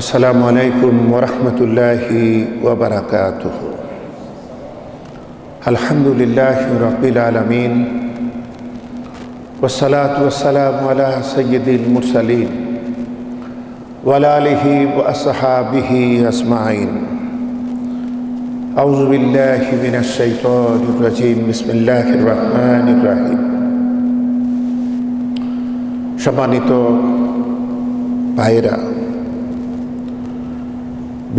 আসসালামু আলাইকুম ওয়া রাহমাতুল্লাহি ওয়া বারাকাতুহু। আলহামদুলিল্লাহি রাব্বিল আলামিন ওয়াসসালাতু ওয়াসসালামু আলা সাইয়্যিদিল মুরসালিন ওয়া আলা আলিহি ওয়া আসহাবিহি আজমাইন। আউযু বিল্লাহি মিনাশ শাইতানির রাজীম। বিসমিল্লাহির রহমানির রহিম। সম্মানিত ভাইরা,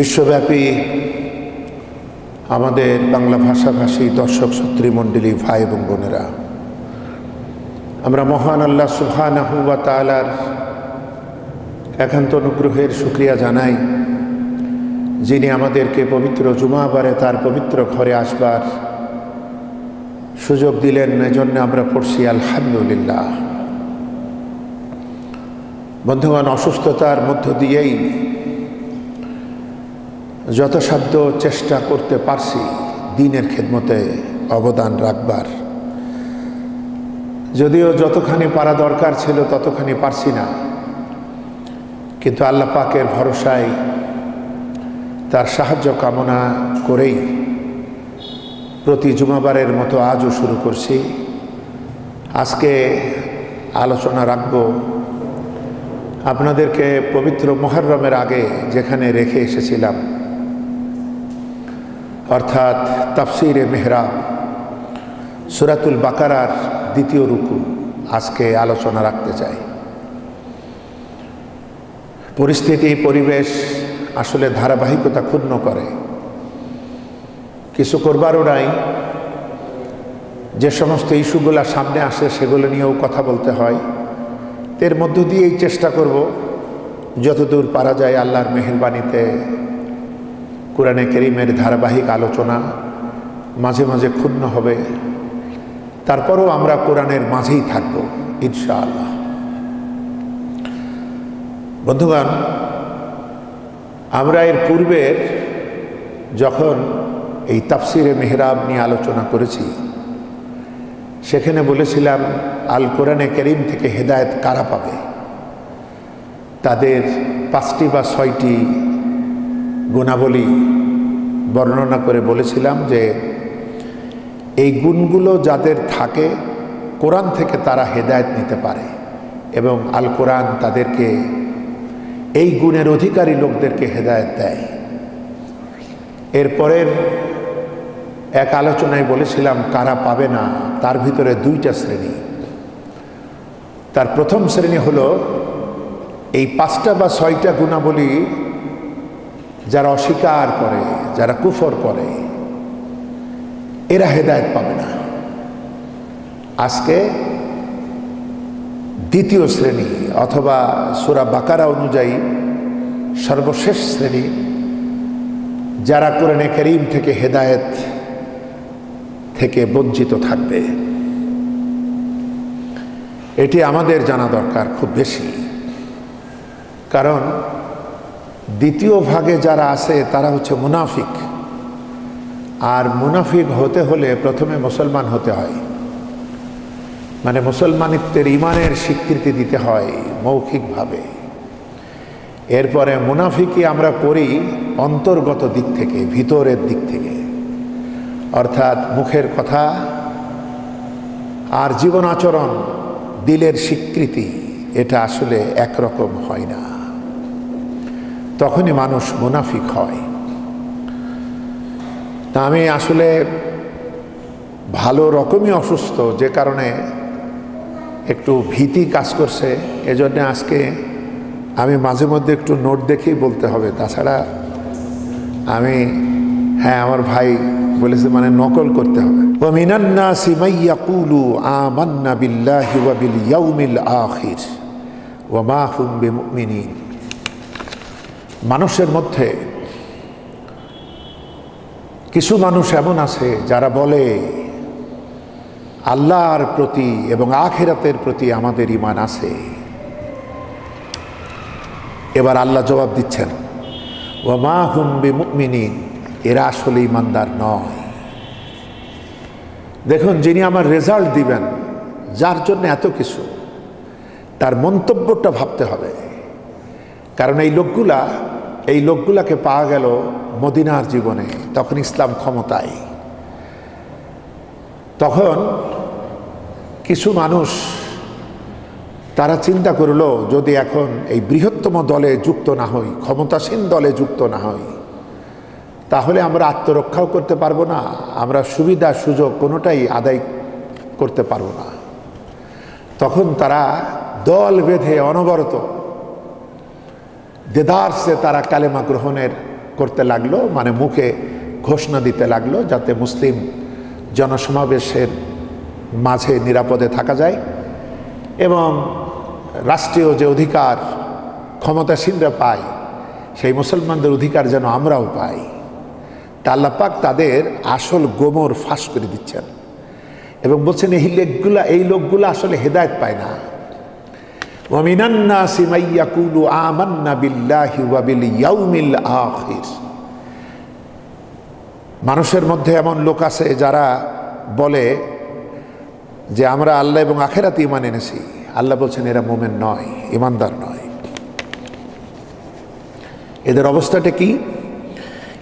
বিশ্বব্যাপী আমাদের বাংলা ভাষাভাষী দর্শক শ্রোতৃমণ্ডলী ভাই এবং বোনেরা, আমরা মহান আল্লাহ সুবহানাহু ওয়া তাআলার একান্ত অনুগ্রহের শুকরিয়া জানাই, যিনি আমাদেরকে পবিত্র জুমাবারে তার পবিত্র ঘরে আসবার সুযোগ দিলেন। এজন্য আমরা পড়ছি আলহামদুলিল্লাহ। বন্ধুগণ, অসুস্থতার মধ্য দিয়েই যথাসাধ্য চেষ্টা করতে পারছি দ্বীনের খেদমতে অবদান রাখবার। যদিও যতখানি পারা দরকার ছিল ততখানি পারছি না, কিন্তু আল্লাহ পাকের ভরসায় তার সাহায্য কামনা করেই প্রতি জুমাবারের মতো আজও শুরু করছি। আজকে আলোচনা রাখব আপনাদেরকে পবিত্র মুহররমের আগে যেখানে রেখে এসেছিলাম, অর্থাৎ তাফসিরে মেহরাব সূরাতুল বাকারার দ্বিতীয় রুকু আজকে আলোচনা রাখতে চাই। পরিস্থিতি পরিবেশ আসলে ধারাবাহিকতা ক্ষুণ্ণ করে, কিছু করবারও নাই। যে সমস্ত ইস্যুগুলো সামনে আসে সেগুলো নিয়েও কথা বলতে হয়। এর মধ্য দিয়েই চেষ্টা করব যতদূর পারা যায় আল্লাহর মেহেরবানিতে কোরআনে কারীমের ধারাবাহিক আলোচনা মাঝে মাঝে ক্ষুণ্ণ হবে, তারপরও আমরা কোরআনের মাঝেই থাকব ইনশাআল্লাহ। বন্ধুগণ, আমরা এর পূর্বের যখন এই তাফসিরে মেহরাব নিয়ে আলোচনা করেছি, সেখানে বলেছিলাম আল কোরআনে কারীম থেকে হেদায়েত কারা পাবে, তাদের 5টি বা 6টি গুণাবলী বর্ণনা করে বলেছিলাম যে এই গুণগুলো যাদের থাকে কোরআন থেকে তারা হেদায়েত নিতে পারে এবং আল কোরআন তাদেরকে এই গুণের অধিকারী লোকদেরকে হেদায়েত দেয়। এরপরের এক আলোচনায় বলেছিলাম কারা পাবে না, তার ভিতরে 2টা শ্রেণী। তার প্রথম শ্রেণী হলো এই 5টা বা 6টা গুণাবলী যারা অস্বীকার করে, যারা কুফর করে, এরা হেদায়েত পাবে না। আজকে দ্বিতীয় শ্রেণী অথবা সূরা বাকারা অনুযায়ী সর্বশেষ শ্রেণী, যারা কোরআনে কারীম থেকে হেদায়েত থেকে বঞ্চিত থাকবে। এটি আমাদের জানা দরকার খুব বেশি, কারণ দ্বিতীয় ভাগে যারা আছে তারা হচ্ছে মুনাফিক। আর মুনাফিক হতে হলে প্রথমে মুসলমান হতে হয়, মানে মুসলমানিত্বের ইমানের স্বীকৃতি দিতে হয় মৌখিকভাবে। এরপরে মুনাফিকই আমরা করি অন্তর্গত দিক থেকে, ভিতরের দিক থেকে, অর্থাৎ মুখের কথা আর জীবন আচরণ, দিলের স্বীকৃতি, এটা আসলে একরকম হয় না। তখনই মানুষ মুনাফিক হয়। তা আমি আসলে ভালো রকমই অসুস্থ, যে কারণে একটু ভীতি কাজ করছে। এজন্য আজকে আমি মাঝে মধ্যে একটু নোট দেখেই বলতে হবে, তাছাড়া আমি আমার ভাই বলেছে মানে নকল করতে হবে। ওয়া মিনান নাসি মান ইয়াকুলু আমান্না বিল্লাহি ওয়া বিল ইয়াউমিল আখির ওয়া মা হুম বিমুমিনিন। মানুষের মধ্যে কিছু মানুষ এমন আছে যারা বলে আল্লাহর প্রতি এবং আখিরাতের প্রতি আমাদের ঈমান আছে। এবার আল্লাহ জবাব দিচ্ছেন ওয়া মা হুম বিমুমিনিন, এরা আসলে ঈমানদার নয়। দেখুন, যিনি আমার রেজাল্ট দিবেন, যার জন্য এত কিছু, তার মন্তব্যটা ভাবতে হবে। কারণ এই লোকগুলা এই লোকগুলাকে পাওয়া গেল মদিনার জীবনে, তখন ইসলাম ক্ষমতায়। তখন কিছু মানুষ তারা চিন্তা করলো, যদি এখন এই বৃহত্তম দলে যুক্ত না হই, ক্ষমতাসীন দলে যুক্ত না হই, তাহলে আমরা আত্মরক্ষাও করতে পারবো না, আমরা সুবিধা সুযোগ কোনোটাই আদায় করতে পারবো না। তখন তারা দল বেঁধে অনবরত দেদারসে তারা কালেমা গ্রহণের করতে লাগলো, মানে মুখে ঘোষণা দিতে লাগলো, যাতে মুসলিম জনসমাবেশের মাঝে নিরাপদে থাকা যায় এবং রাষ্ট্রীয় যে অধিকার ক্ষমতাসীনরা পায়, সেই মুসলমানদের অধিকার যেন আমরাও পাই। তা আল্লাহ পাক তাদের আসল গোমর ফাঁস করে দিচ্ছেন এবং বলছেন এই লোকগুলা আসলে হেদায়েত পায় না। ওয়ামিনান নাসি মাইয়াকুলু আমান্না বিল্লাহি ওয়া বিল ইয়াউমিল আখির। মানুষের মধ্যে এমন লোক আছে যারা বলে যে আমরা আল্লাহ এবং আখিরাতে ঈমান এনেছি। আল্লাহ বলছেন এরা মুমিন নয়, ঈমানদার নয়। এদের অবস্থাটা কি?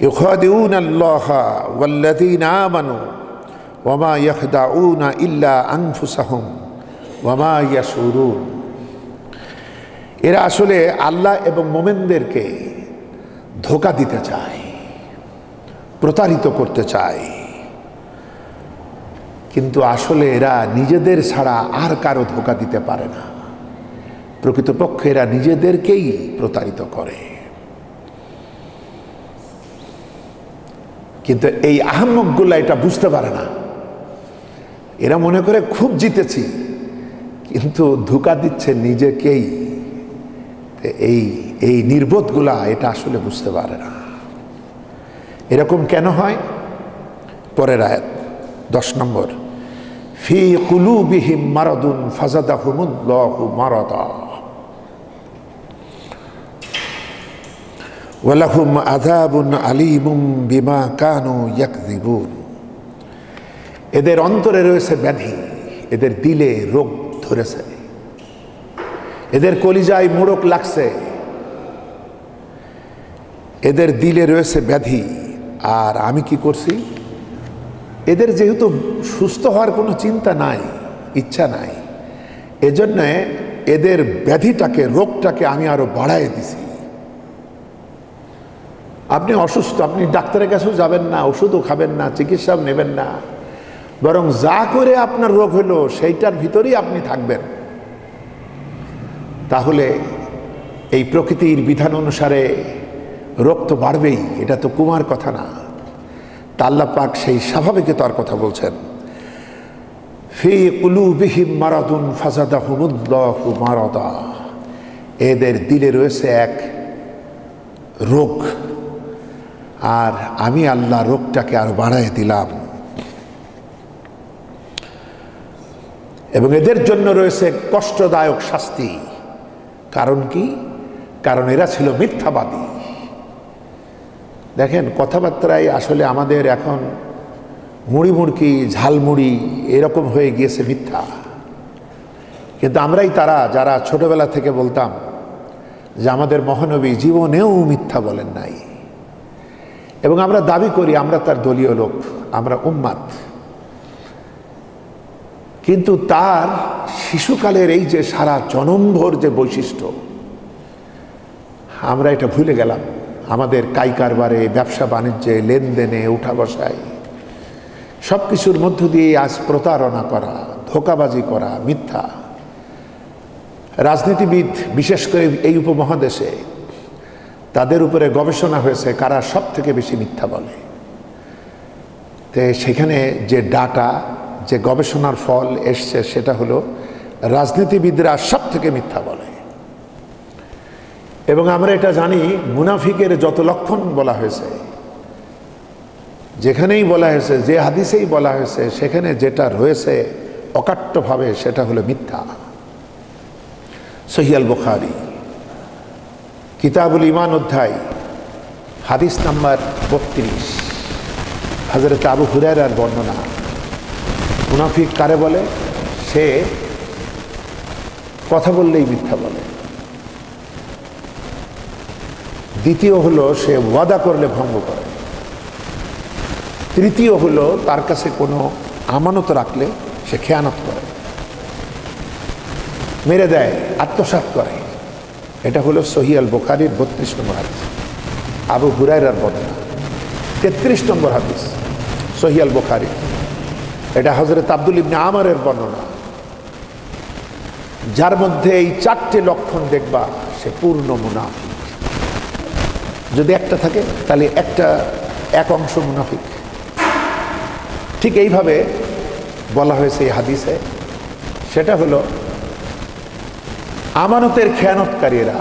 ইউখাদিউনা আল্লাহা ওয়াল্লাযীনা আমানু ওয়া মা ইয়াখদাউনা ইল্লা আনফুসাহুম ওয়া মা ইয়াশউরুন। এরা আসলে আল্লাহ এবং মুমিনদেরকে ধোঁকা দিতে চায়, প্রতারিত করতে চায়, কিন্তু আসলে এরা নিজেদের ছাড়া আর কারো ধোঁকা দিতে পারে না। প্রকৃতপক্ষে এরা নিজেদেরকেই প্রতারিত করে। কিন্তু এই আহম্মকগুলা এটা বুঝতে পারে না। এরা মনে করে খুব জিতেছি, কিন্তু ধোঁকা দিচ্ছে নিজেকেই। এই নির্বোধগুলা এটা আসলে বুঝতে পারে না। এরকম কেন হয়? পরের আয়াত 10 নম্বর, ফি কুলুবিহিম মারাদুন ফাযাদাহুমুল্লাহু মারাদা ওয়া লাহুম আযাবুন আলীমুম বিমা কানু ইয়াকযিবুন। এদের অন্তরে রয়েছে ব্যাধি, এদের দিলে রোগ ধরেছে, এদের কলিজায় মোড়ক লাগছে, এদের দিলে রয়েছে ব্যাধি। আর আমি কি করছি? এদের যেহেতু সুস্থ হওয়ার কোনো চিন্তা নাই, ইচ্ছা নাই, এজন্য এদের ব্যাধিটাকে, রোগটাকে আমি আরো বাড়াই দিছি। আপনি অসুস্থ, আপনি ডাক্তারের কাছেও যাবেন না, ওষুধও খাবেন না, চিকিৎসাও নেবেন না, বরং যা করে আপনার রোগ হলো সেইটার ভিতরেই আপনি থাকবেন। তাহলে এই প্রকৃতির বিধান অনুসারে রোগ তো বাড়বেই, এটা তো কুমার কথা না। তা আল্লাহ পাক সেই স্বাভাবিকতার কথা বলছেন, ফি কুলুবিহিম মারাদুন ফাযাদাহুমুল্লাহু মারাদা। এদের দিলে রয়েছে এক রোগ, আর আমি আল্লাহ রোগটাকে আর বাড়ায় দিলাম। এবং এদের জন্য রয়েছে কষ্টদায়ক শাস্তি। কারণ কি? কারণ এরা ছিল মিথ্যাবাদী। দেখেন, কথাবার্তায় আসলে আমাদের এখন মুড়ি মুড়কি, ঝালমুড়ি এরকম হয়ে গিয়েছে মিথ্যা। কিন্তু আমরাই তারা যারা ছোটবেলা থেকে বলতাম যে আমাদের মহানবী জীবনেও মিথ্যা বলেন নাই, এবং আমরা দাবি করি আমরা তার দলীয় লোক, আমরা উম্মাত। কিন্তু তার শিশুকালের এই যে সারা জনমভর যে বৈশিষ্ট্য, আমরা এটা ভুলে গেলাম। আমাদের কারবারে, ব্যবসা বাণিজ্যে, লেনদেনে, উঠা বসায় সব কিছুর মধ্য দিয়ে আজ প্রতারণা করা, ধোঁকাবাজি করা, মিথ্যা। রাজনীতিবিদ বিশেষ করে এই উপমহাদেশে তাদের উপরে গবেষণা হয়েছে কারা সব থেকে বেশি মিথ্যা বলে। তো সেখানে যে ডাটা, যে গবেষণার ফল এসছে, সেটা হলো রাজনীতিবিদরা সব থেকে মিথ্যা বলে। এবং আমরা এটা জানি, মুনাফিকের যত লক্ষণ বলা হয়েছে, যেখানেই বলা হয়েছে, যে হাদিসেই বলা হয়েছে, সেখানে যেটা রয়েছে অকাট্যভাবে সেটা হলো মিথ্যা। সহিহ আল বুখারী কিতাবুল ঈমান অধ্যায় হাদিস নাম্বার 32, হযরত আবু হুরায়রার বর্ণনা। মুনাফিক কারে বলে? সে কথা বললেই মিথ্যা বলে, দ্বিতীয় হলো সে ওয়াদা করলে ভঙ্গ করে, তৃতীয় হলো তার কাছে কোনো আমানত রাখলে সে খেয়ানত করে, মেরে দেয়, আত্মসাৎ করে। এটা হলো সহিহ আল বুখারীর 32 নম্বর হাদিস, আবু হুরায়রার বর্ণনা। 33 নম্বর হাদিস সহিহ আল বুখারী, এটা হযরত আব্দুল ইবনে আমরের বর্ণনা। যার মধ্যে এই 4টে লক্ষণ দেখবা সে পূর্ণ মুনাফিক। যদি একটা থাকে তাহলে এক অংশ মুনাফিক। ঠিক এইভাবে বলা হয়েছে এই হাদিসে, সেটা হলো আমানতের খেয়ানতকারীরা।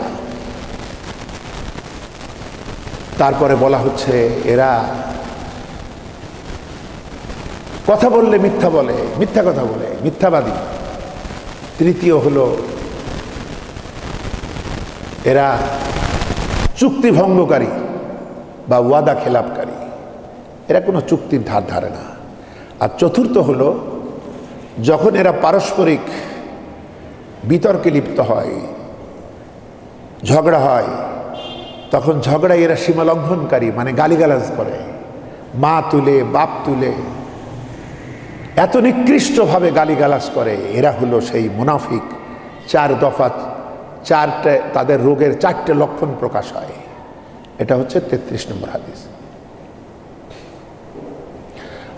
তারপরে বলা হচ্ছে এরা কথা বললে মিথ্যা বলে, মিথ্যা কথা বলে, মিথ্যাবাদী। তৃতীয় হলো এরা চুক্তি ভঙ্গকারী বা ওয়াদা খেলাপকারী, এরা কোনো চুক্তির ধার ধারে না। আর চতুর্থ হলো যখন এরা পারস্পরিক বিতর্কে লিপ্ত হয়, ঝগড়া হয়, তখন ঝগড়ায় এরা সীমা লঙ্ঘনকারী, মানে গালিগালাজ করে, মা তুলে বাপ তুলে এত নিকৃষ্টভাবে গালিগালাজ করে। এরা হলো সেই মুনাফিক। 4 দফা, 4টে তাদের রোগের 4টে লক্ষণ প্রকাশ হয়। এটা হচ্ছে 33 নম্বর হাদিস।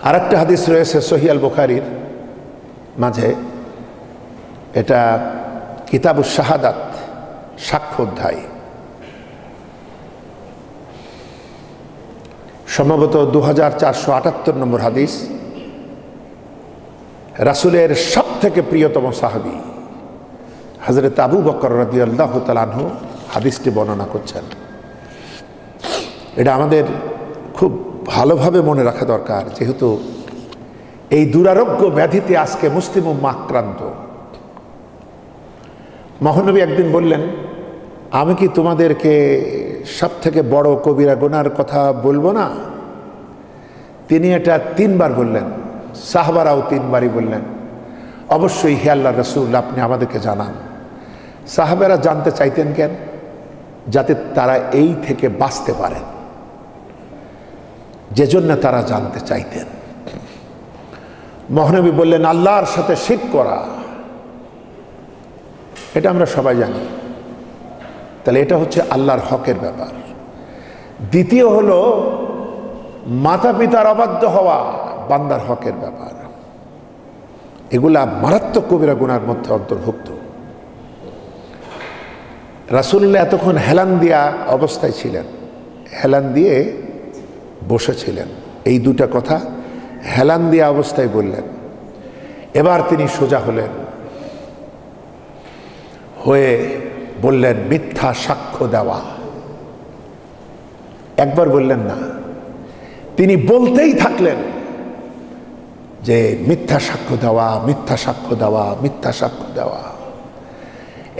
আর একটা হাদিস রয়েছে সহিহ আল বুখারীর মাঝে, এটা কিতাবুশ শাহাদাত, সাক্ষ্য অধ্যায়, সম্ভবত 2478 নম্বর হাদিস। রাসূলের সব থেকে প্রিয়তম সাহাবী হযরত আবু বকর রাদিয়াল্লাহু তাআলা আনহু হাদিসটি বর্ণনা করছেন। এটা আমাদের খুব ভালোভাবে মনে রাখা দরকার, যেহেতু এই দুরারোগ্য ব্যাধিতে আজকে মুসলিম উম্মাহ আক্রান্ত। মহানবী একদিন বললেন, আমি কি তোমাদেরকে সব থেকে বড় কবিরা গুনার কথা বলবো না? তিনি এটা 3 বার বললেন, সাহাবারাও 3 বারই বললেন, অবশ্যই হে আল্লাহর রাসূল, আপনি আমাদেরকে জানান। সাহাবারা জানতে চাইতেন কেন? যাতে তারা এই থেকে বাঁচতে পারেন, যেজন্য তারা জানতে চাইতেন। মহানবী বললেন, আল্লাহর সাথে শিরক করা। এটা আমরা সবাই জানি। তাহলে এটা হচ্ছে আল্লাহর হকের ব্যাপার। দ্বিতীয় হলো মাতা পিতার অবাধ্য হওয়া, বান্দার হকের ব্যাপার। এগুলা মারাত্মক কবিরা গুনার মধ্যে অন্তর্ভুক্ত। রাসূলুল্লাহ এতক্ষণ হেলান দিয়া অবস্থায় ছিলেন, হেলান দিয়ে বসেছিলেন। এই 2টা কথা হেলান দিয়া অবস্থায় বললেন। এবার তিনি সোজা হলেন, হয়ে বললেন মিথ্যা সাক্ষ্য দেওয়া। একবার বললেন না, তিনি বলতেই থাকলেন যে মিথ্যা সাক্ষ্য দেওয়া, মিথ্যা সাক্ষ্য দেওয়া, মিথ্যা সাক্ষ্য দেওয়া।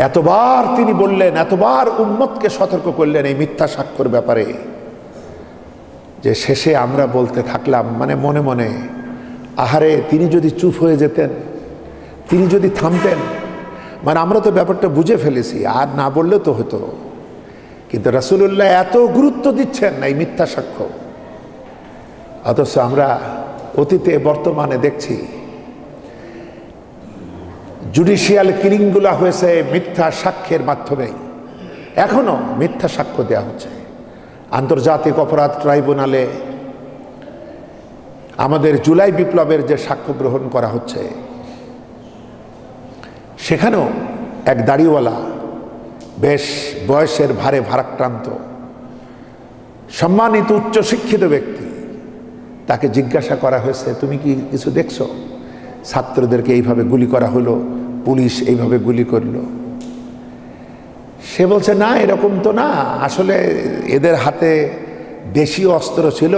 এতবার তিনি বললেন, এতবার উম্মতকে সতর্ক করলেন এই মিথ্যা সাক্ষ্যর ব্যাপারে, যে শেষে আমরা বলতে থাকলাম মানে মনে মনে, আহারে তিনি যদি চুপ হয়ে যেতেন, তিনি যদি থামতেন, মানে আমরা তো ব্যাপারটা বুঝে ফেলেছি, আর না বললে তো হতো। কিন্তু রাসূলুল্লাহ এত গুরুত্ব দিচ্ছেন এই মিথ্যা সাক্ষ্য, অথচ আমরা অতীতে বর্তমানে দেখছি জুডিশিয়াল কিলিংগুলা হয়েছে মিথ্যা সাক্ষ্যের মাধ্যমেই। এখনো মিথ্যা সাক্ষ্য দেওয়া হচ্ছে। আন্তর্জাতিক অপরাধ ট্রাইব্যুনালে আমাদের জুলাই বিপ্লবের যে সাক্ষ্য গ্রহণ করা হচ্ছে, সেখানেও এক দাড়িওয়ালা, বেশ বয়সের ভারে ভারাক্রান্ত, সম্মানিত উচ্চশিক্ষিত ব্যক্তি, তাকে জিজ্ঞাসা করা হয়েছে, তুমি কি কিছু দেখছো? ছাত্রদেরকে এইভাবে গুলি করা হলো, পুলিশ এইভাবে গুলি করলো। সে বলছে, না এরকম তো না, আসলে এদের হাতে দেশীয় অস্ত্র ছিল,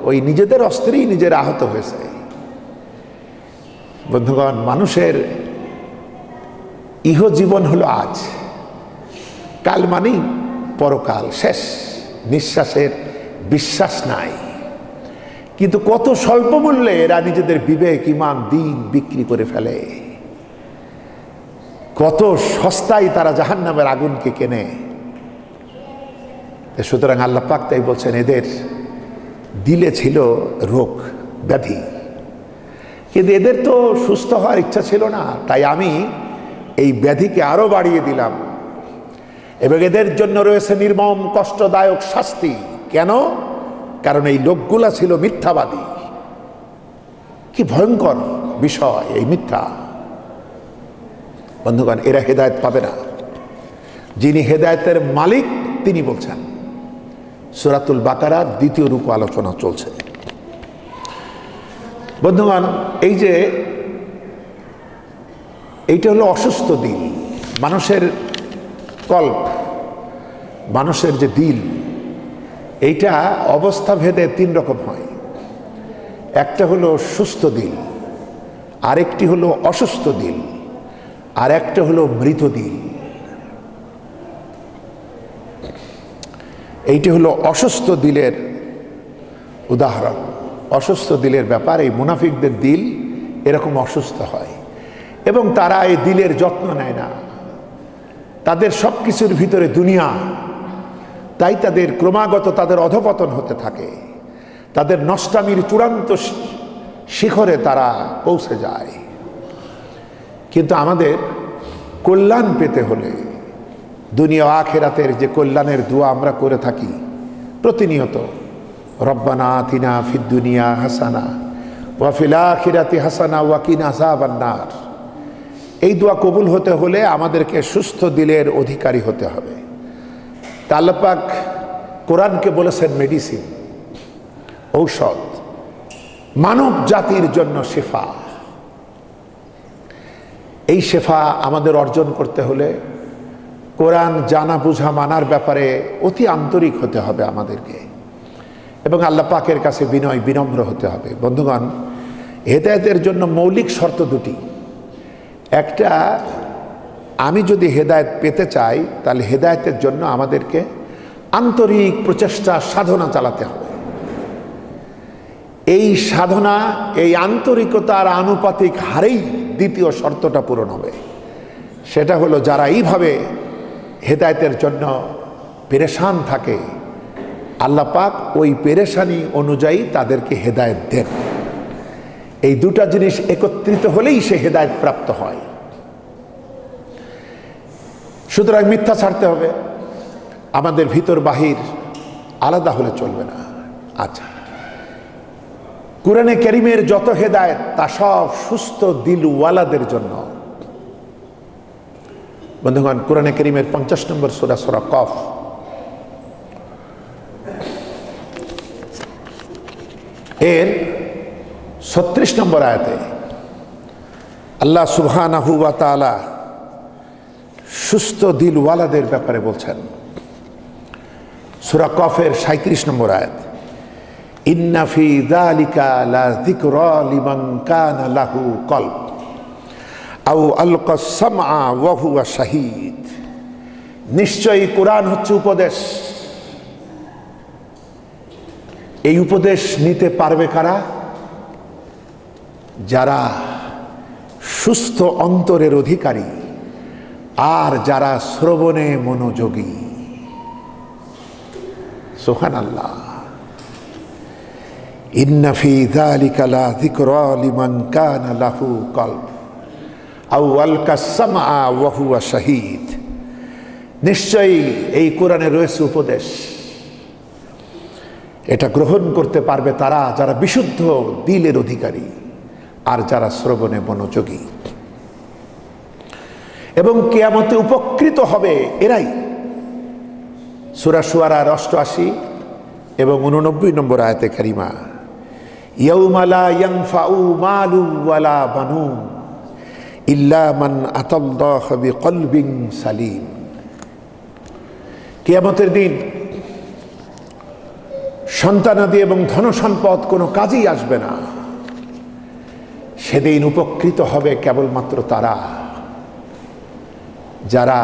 ওই নিজেদের অস্ত্রেই নিজেরা আহত হয়েছে। বন্ধুগণ, মানুষের ইহজীবন হলো আজ, কাল মানেই পরকাল, শেষ। নিঃশ্বাসের বিশ্বাস নাই। কিন্তু কত স্বল্প মূল্যে এরা নিজেদের বিবেক, ঈমান, দ্বীন বিক্রি করে ফেলে। কত সস্তায় তারা জাহান্নামের আগুনকে কেনে। সুতরাং আল্লাহ পাক তাই বলছেন এদের দিলে ছিল রোগ ব্যাধি, কিন্তু এদের তো সুস্থ হওয়ার ইচ্ছা ছিল না, তাই আমি এই ব্যাধিকে আরো বাড়িয়ে দিলাম এবং এদের জন্য রয়েছে নির্মম কষ্টদায়ক শাস্তি। কেন? কারণ এই লোকগুলা ছিল মিথ্যাবাদী। কি ভয়ঙ্কর বিষয় এই মিথ্যা! বন্ধুগণ, এরা হেদায়েত পাবে না। যিনি হেদায়েতের মালিক তিনি বলছেন। সূরাতুল বাকারার 2য় রুকু আলোচনা চলছে। বন্ধুগণ, এই যে এইটা হলো অসুস্থ দিল, মানুষের কল্প, মানুষের যে দিল, এইটা অবস্থা ভেদে 3 রকম হয়। একটা হলো সুস্থ দিল, আরেকটি হলো অসুস্থ দিল, আর একটা হলো মৃত দিল। এইটি হলো অসুস্থ দিলের উদাহরণ। অসুস্থ দিলের ব্যাপার, এই মুনাফিকদের দিল এরকম অসুস্থ হয় এবং তারা এই দিলের যত্ন নেয় না। তাদের সব কিছুর ভিতরে দুনিয়া, তাই তাদের ক্রমাগত তাদের অধপতন হতে থাকে। তাদের নষ্টামির চূড়ান্ত শিখরে তারা পৌঁছে যায়। কিন্তু আমাদের কল্যাণ পেতে হলে, দুনিয়া আখিরাতের যে কল্যাণের দোয়া আমরা করে থাকি প্রতিনিয়ত, রব্বানা আতিনা ফিদ দুনিয়া হাসানা ওয়া ফিল আখিরাতি হাসানা ওয়া কিনা আযাবান নার, এই দোয়া কবুল হতে হলে আমাদেরকে সুস্থ দিলের অধিকারী হতে হবে। তা আল্লাহ পাক কোরআনকে বলেছেন মেডিসিন, ঔষধ, মানব জাতির জন্য শেফা। এই শেফা আমাদের অর্জন করতে হলে কোরআন জানা বুঝা মানার ব্যাপারে অতি আন্তরিক হতে হবে আমাদেরকে, এবং আল্লাহ পাকের কাছে বিনয় বিনম্র হতে হবে। বন্ধুগণ, হেদায়েতের জন্য মৌলিক শর্ত 2টি। একটা, আমি যদি হেদায়েত পেতে চাই তাহলে হেদায়েতের জন্য আমাদেরকে আন্তরিক প্রচেষ্টা সাধনা চালাতে হবে। এই সাধনা, এই আন্তরিকতার আনুপাতিক হারেই 2য় শর্তটা পূরণ হবে। সেটা হলো যারা এইভাবে হেদায়েতের জন্য পেরেশান থাকে, আল্লাহ পাক ওই পেরেশানি অনুযায়ী তাদেরকে হেদায়েত দেন। এই 2টা জিনিস একত্রিত হলেই সে হেদায়েত প্রাপ্ত হয়। সুতরাং মিথ্যা ছাড়তে হবে, আমাদের ভিতর বাহির আলাদা হলে চলবে না। আচ্ছা, কুরআনে কারীমের যত হেদায়েত তা সব সুস্থ দিলওয়ালাদের জন্য। বন্ধুগণ, কুরআনে কারীমের 50 নম্বর সূরা, সূরা কফ, এর 36 নম্বর আয়াতে আল্লাহ সুবহানাহু ওয়া তাআলা সুস্থ দিলওয়ালাদের ব্যাপারে বলছেন। সূরা কফের 37 নম্বর আয়াত, ইন্না ফি যালিকা লা যিকরা লিমান কানা লাহু কলব আও আলকা সামআ ওয়া হুয়া শাহীদ। নিশ্চয়ই কোরআন হচ্ছে উপদেশ। এই উপদেশ নিতে পারবে কারা? যারা সুস্থ অন্তরের অধিকারী আর যারা শ্রবণে মনোযোগী। সুবহানাল্লাহ। ইন্না ফি যালিকা লা যিকরা লিমান কানা লাহু কলব আও আলকা সামআ ওয়া হুয়া শাহীদ। নিশ্চয়ই এই কোরআনে রয়েছে উপদেশ। এটা গ্রহণ করতে পারবে তারা যারা বিশুদ্ধ দিলের অধিকারী আর যারা শ্রবণে মনোযোগী, এবং কিয়ামতে উপকৃত হবে এরাই। সূরা শুআরার 88 এবং 89 নম্বর আয়াতে কারিমা, ইয়াউমা লা ইয়ানফাউ মালু ওয়ালা বানুন ইল্লা মান আতাল্লাহ বিকলবিন সালিম। কিয়ামতের দিন সন্তানাদি এবং ধনসম্পদ কোনো কাজেই আসবে না। সেদিন উপকৃত হবে কেবলমাত্র তারা যারা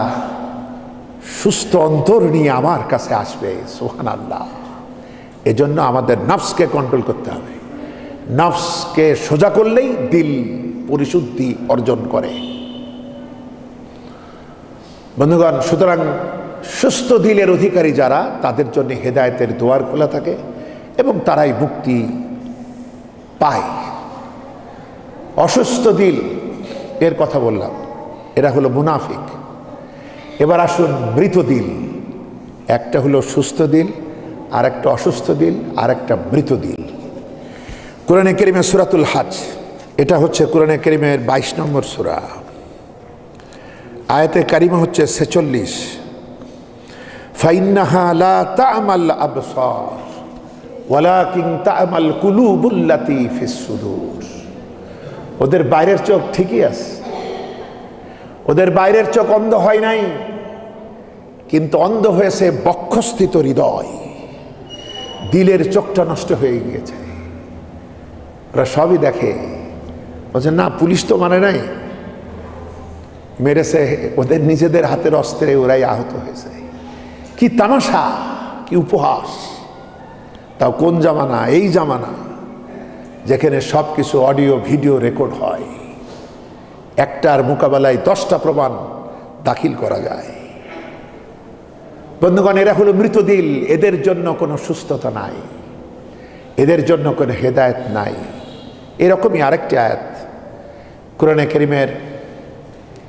সুস্থ অন্তর নিয়ে আমার কাছে আসবে। সুবহানাল্লাহ। এজন্য আমাদের নফসকে কন্ট্রোল করতে হবে। নফসকে সোজা করলেই দিল পরিশুদ্ধি অর্জন করে। বন্ধুগণ, সুতরাং সুস্থ দিলের অধিকারী যারা, তাদের জন্য হেদায়েতের দুয়ার খোলা থাকে এবং তারাই মুক্তি পায়। অসুস্থ দিল এর কথা বললাম, এরা হলো মুনাফিক। এবার আসুন মৃত দিল। একটা হলো সুস্থ দিল, আর একটা অসুস্থ দিল, আর একটা মৃত দিল। কোরআনে কারীমের সূরাতুল হজ, এটা হচ্ছে কোরআনে কারীমের 22 নম্বর সূরা, আয়াতে কারিমা হচ্ছে 46। ফাইন্নাহা লা তা'মাল আবসার ওয়ালাকিন তা'মাল কুলুবুল্লাতী ফিস সুদূর। ওদের বাইরের চোখ ঠিকই আছে, ওদের বাইরের চোখ অন্ধ হয় নাই, কিন্তু অন্ধ হয়েছে বক্ষস্থিত হৃদয়, দিলের চোখটা নষ্ট হয়ে গিয়েছে। ওরা সবই দেখে, বলছে না পুলিশ তো মানে নাই, মেরেছে ওদের নিজেদের হাতের অস্ত্রে, ওরাই আহত হয়েছে। কি তামাশা, কি উপহাস! তাও কোন জামানা? এই জামানা যেখানে সব কিছু অডিও ভিডিও রেকর্ড হয়, একটার মোকাবেলায় 10টা প্রমাণ দাখিল করা যায়। বন্ধুগণ, এরা হলো মৃতদিল। এদের জন্য কোনো সুস্থতা নাই, এদের জন্য কোনো হেদায়েত নাই। এরকমই আরেকটি আয়াত কোরআনে কারীমের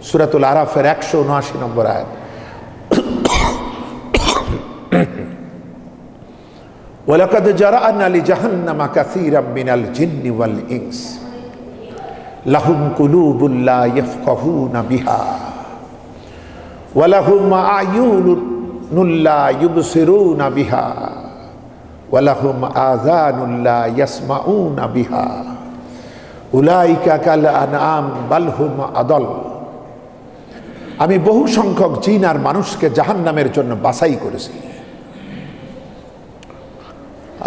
সূরাতুল আরাফের 179 নম্বর আয়াত, ওয়ালাকাদ জারা'না লিজাহান্নামা কাসীরাম মিনাল জিন্নি ওয়াল ইনস লাহুম কুলুবুল লা ইয়াফকাহুনা বিহা ওয়া লাহুম আ'য়ুনুন লা ইউবসিরুনা বিহা ওয়া লাহুম আযানুন লা ইয়াসমাউনা বিহা উলাইকা কাল আনআম বাল হুম আদল। আমি বহু সংখ্যক জিন আর মানুষকে জাহান্নামের জন্য বাছাই করেছি।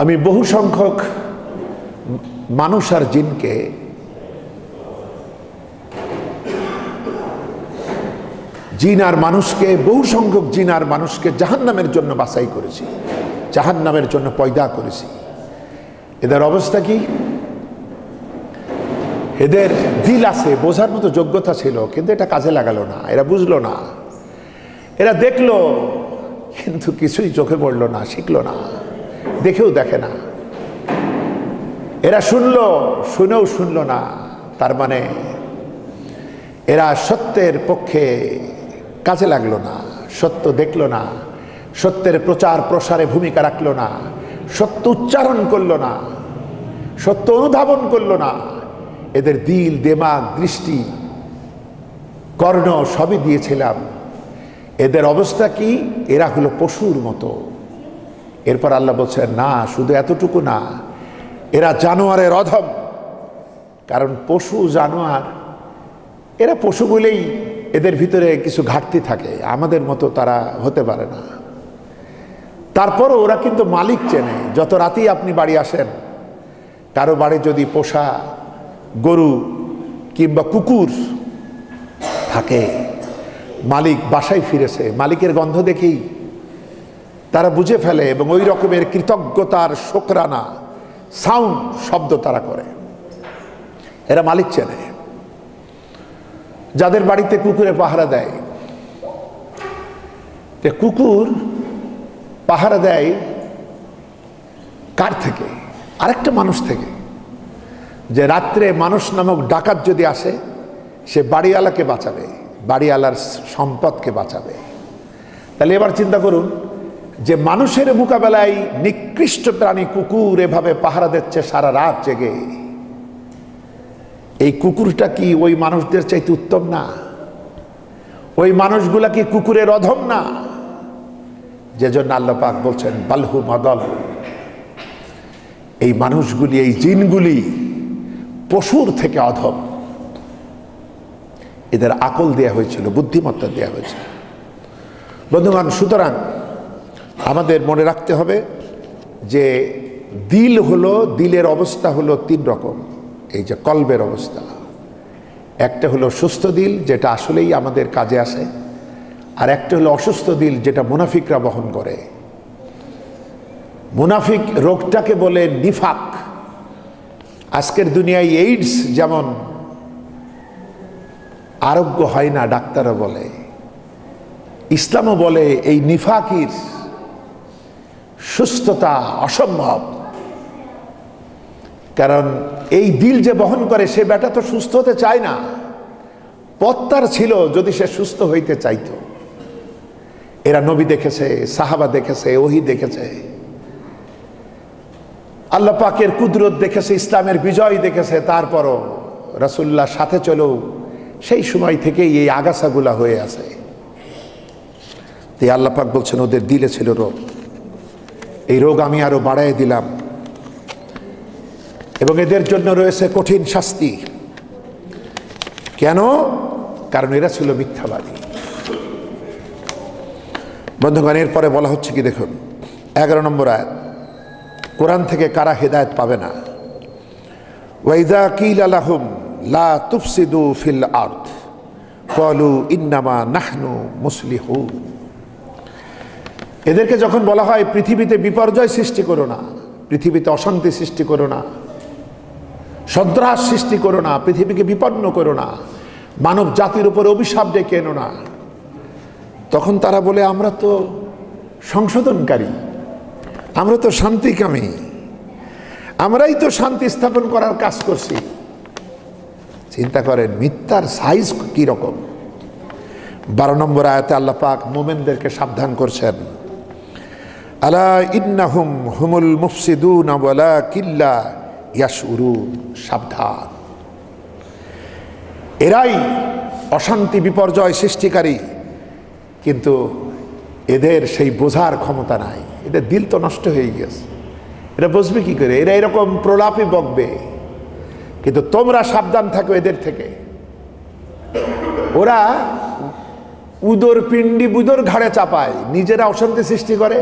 আমি বহু সংখ্যক মানুষ আর জিনকে বহু সংখ্যক জিন আর মানুষকে জাহান্নামের জন্য বাছাই করেছি, জাহান্নামের জন্য পয়দা করেছি। এদের অবস্থা কি? এদের দিল আছে, বোঝার মতো যোগ্যতা ছিল, কিন্তু এটা কাজে লাগালো না, এরা বুঝলো না। এরা দেখলো কিন্তু কিছুই চোখে পড়লো না, শিখলো না, দেখেও দেখে না। এরা শুনলো, শুনেও শুনলো না। তার মানে এরা সত্যের পক্ষে কাজে লাগলো না, সত্য দেখলো না, সত্যের প্রচার প্রসারে ভূমিকা রাখলো না, সত্য উচ্চারণ করলো না, সত্য অনুধাবন করলো না। এদের দিল, দিমাগ, দৃষ্টি, কর্ণ সবই দিয়েছিলাম। এদের অবস্থা কি? এরা হলো পশুর মতো। এরপর আল্লাহ বলছেন না, শুধু এতটুকু না, এরা জানোয়ারের অধম। কারণ পশু জানোয়ার, এরা পশু বলেই এদের ভিতরে কিছু ঘাটতি থাকে, আমাদের মতো তারা হতে পারে না। তারপরও ওরা কিন্তু মালিক চেনে। যত রাতেই আপনি বাড়ি আসেন, কারো বাড়ি যদি পোষা গরু কিংবা কুকুর থাকে, মালিক বাসায় ফিরেছে, মালিকের গন্ধ দেখেই তারা বুঝে ফেলে এবং ওই রকমের কৃতজ্ঞতার শুকরানা সাউন্ড শব্দ তারা করে। এরা মালিক চেনে। যাদের বাড়িতে কুকুরে পাহারা দেয়, কুকুর পাহারা দেয় কার থেকে? আরেকটা মানুষ থেকে। যে রাত্রে মানুষ নামক ডাকাত যদি আসে, সে বাড়িওয়ালাকে বাঁচাবে, বাড়িওয়ালার সম্পদকে বাঁচাবে। তাহলে এবার চিন্তা করুন যে মানুষের মোকাবেলায় নিকৃষ্ট প্রাণী কুকুর এভাবে পাহারা দিচ্ছে সারা রাত জেগে, এই কুকুরটা কি ওই মানুষদের চাইতে উত্তম না? ওই মানুষগুলা কি কুকুরের অধম না? যে জন্য আল্লাহ পাক বলছেন বালহুম আদল। এই মানুষগুলি, এই জিনগুলি পশুর থেকে অধম। এদের আকল দেয়া হয়েছিল, বুদ্ধিমত্তা দেয়া হয়েছিল। বন্ধুগণ, সুতরাং আমাদের মনে রাখতে হবে যে দিল হলো, দিলের অবস্থা হলো 3 রকম। এই যে কলবের অবস্থা, একটা হলো সুস্থ দিল যেটা আসলেই আমাদের কাজে আসে, আর একটা হলো অসুস্থ দিল যেটা মুনাফিকরা বহন করে। মুনাফিক রোগটাকে বলে নিফাক। আজকের দুনিয়ায় এইডস যেমন আরোগ্য হয় না, ডাক্তাররা বলে, ইসলামও বলে এই নিফাকির সুস্থতা অসম্ভব, কারণ এই দিল যে বহন করে সে বেটা তো সুস্থ হতে চায় না। পত্তার ছিল যদি সে সুস্থ হইতে চাইতো। এরা নবী দেখেছে, সাহাবা দেখেছে, ওহী দেখেছে, আল্লাহ পাকের কুদরত দেখেছে, ইসলামের বিজয় দেখেছে, তারপরও রাসূলুল্লাহর সাথে চলেও সেই সময় থেকেই এই আগাছাগুলা হয়ে আছে। আল্লাহ পাক বলছেন ওদের দিলে ছিল রোগ, এই রোগ আমি আরো বাড়াই দিলাম এবং এদের জন্য রয়েছে কঠিন শাস্তি। কেন? কারণ এরা ছিল মিথ্যাবাদী। বন্ধুগণ, এরপরে বলা হচ্ছে কি দেখুন, 11 নম্বর আয়াত, কোরআন থেকে কারা হেদায়েত পাবে না। ওয়াইযা কিলা লাহুম লা তুফসিদু ফিল আরদ ক্বালু ইন্নামা নাহনু মুসলিহুন। এদেরকে যখন বলা হয় পৃথিবীতে বিপর্যয় সৃষ্টি করো না, পৃথিবীতে অশান্তি সৃষ্টি করো না, সন্ত্রাস সৃষ্টি করো না, পৃথিবীকে বিপন্ন করো না, মানব জাতির উপর অভিশাপ ডেকে এনো না, তখন তারা বলে আমরা তো সংশোধনকারী, আমরা তো শান্তিকামী, আমরাই তো শান্তি স্থাপন করার কাজ করছি। চিন্তা করেন মিথ্যার সাইজ কি রকম। 12 নম্বর আয়াতে আল্লাহ পাক মুমিনদেরকে সাবধান করছেন, আলা ইন্নাহুম হুমুল মুফসিদুন ওয়ালাকিল্লা ইয়াশউরুন। সাবধান, এরাই অশান্তি বিপর্যয় সৃষ্টিকারী, কিন্তু এদের সেই বোঝার ক্ষমতা নাই, এদের দিল তো নষ্ট হয়ে গেছে, এটা বুঝবে কি করে? এরা এরকম প্রলাপে বকবে, কিন্তু তোমরা সাবধান থাকো এদের থেকে। ওরা উদর পিণ্ডি বুদর ঘাড়ে চাপায়, নিজেরা অশান্তি সৃষ্টি করে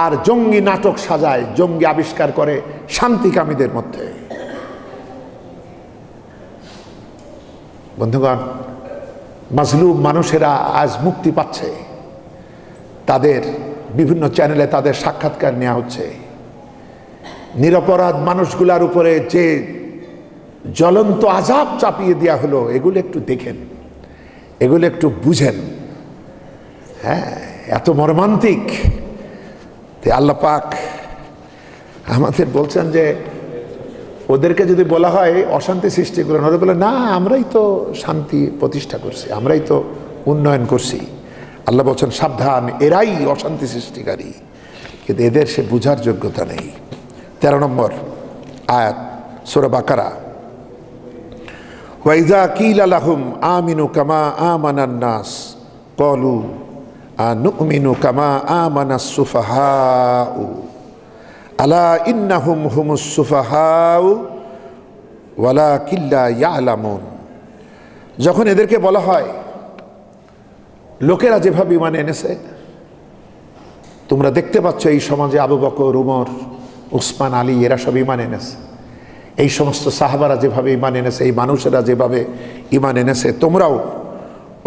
আর জঙ্গি নাটক সাজায়, জঙ্গি আবিষ্কার করে শান্তিকামীদের মধ্যে। বন্ধুগণ, মাজলুম মানুষেরা আজ মুক্তি পাচ্ছে, তাদের বিভিন্ন চ্যানেলে তাদের সাক্ষাৎকার নেওয়া হচ্ছে। নিরপরাধ মানুষগুলার উপরে যে জ্বলন্ত আযাব চাপিয়ে দেওয়া হলো, এগুলো একটু দেখেন, এগুলো একটু বুঝেন। হ্যাঁ, এত মর্মান্তিক। আল্লাহ পাক আমাদের বলছেন যে ওদেরকে যদি বলা হয় অশান্তি সৃষ্টি করেন, ওরা বলে না আমরাই তো শান্তি প্রতিষ্ঠা করছি, আমরাই তো উন্নয়ন করছি। আল্লাহ বলছেন সাবধান, এরাই অশান্তি সৃষ্টিকারী, কিন্তু এদের সে বুঝার যোগ্যতা নেই। 13 নম্বর আয়াত সূরা বাকারা, ওয়াইযা কিলা লাহুম আমিনু কামা আমানান নাস ক্বালু আনুমিনু কামা আমানাস সুফাহাউ আলা ইন্নাহুম হুমুস সুফাহাউ ওয়ালাকিল্লা ইয়ালামুন। যখন এদেরকে বলা হয় লোকেরা যেভাবে ঈমান এনেছে, তোমরা দেখতে পাচ্ছ এই সমাজে আবু বকর, উমর, উসমান, আলী এরা সব ঈমান এনেছে, এই সমস্ত সাহাবারা যেভাবে ঈমান এনেছে, এই মানুষেরা যেভাবে ঈমান এনেছে, তোমরাও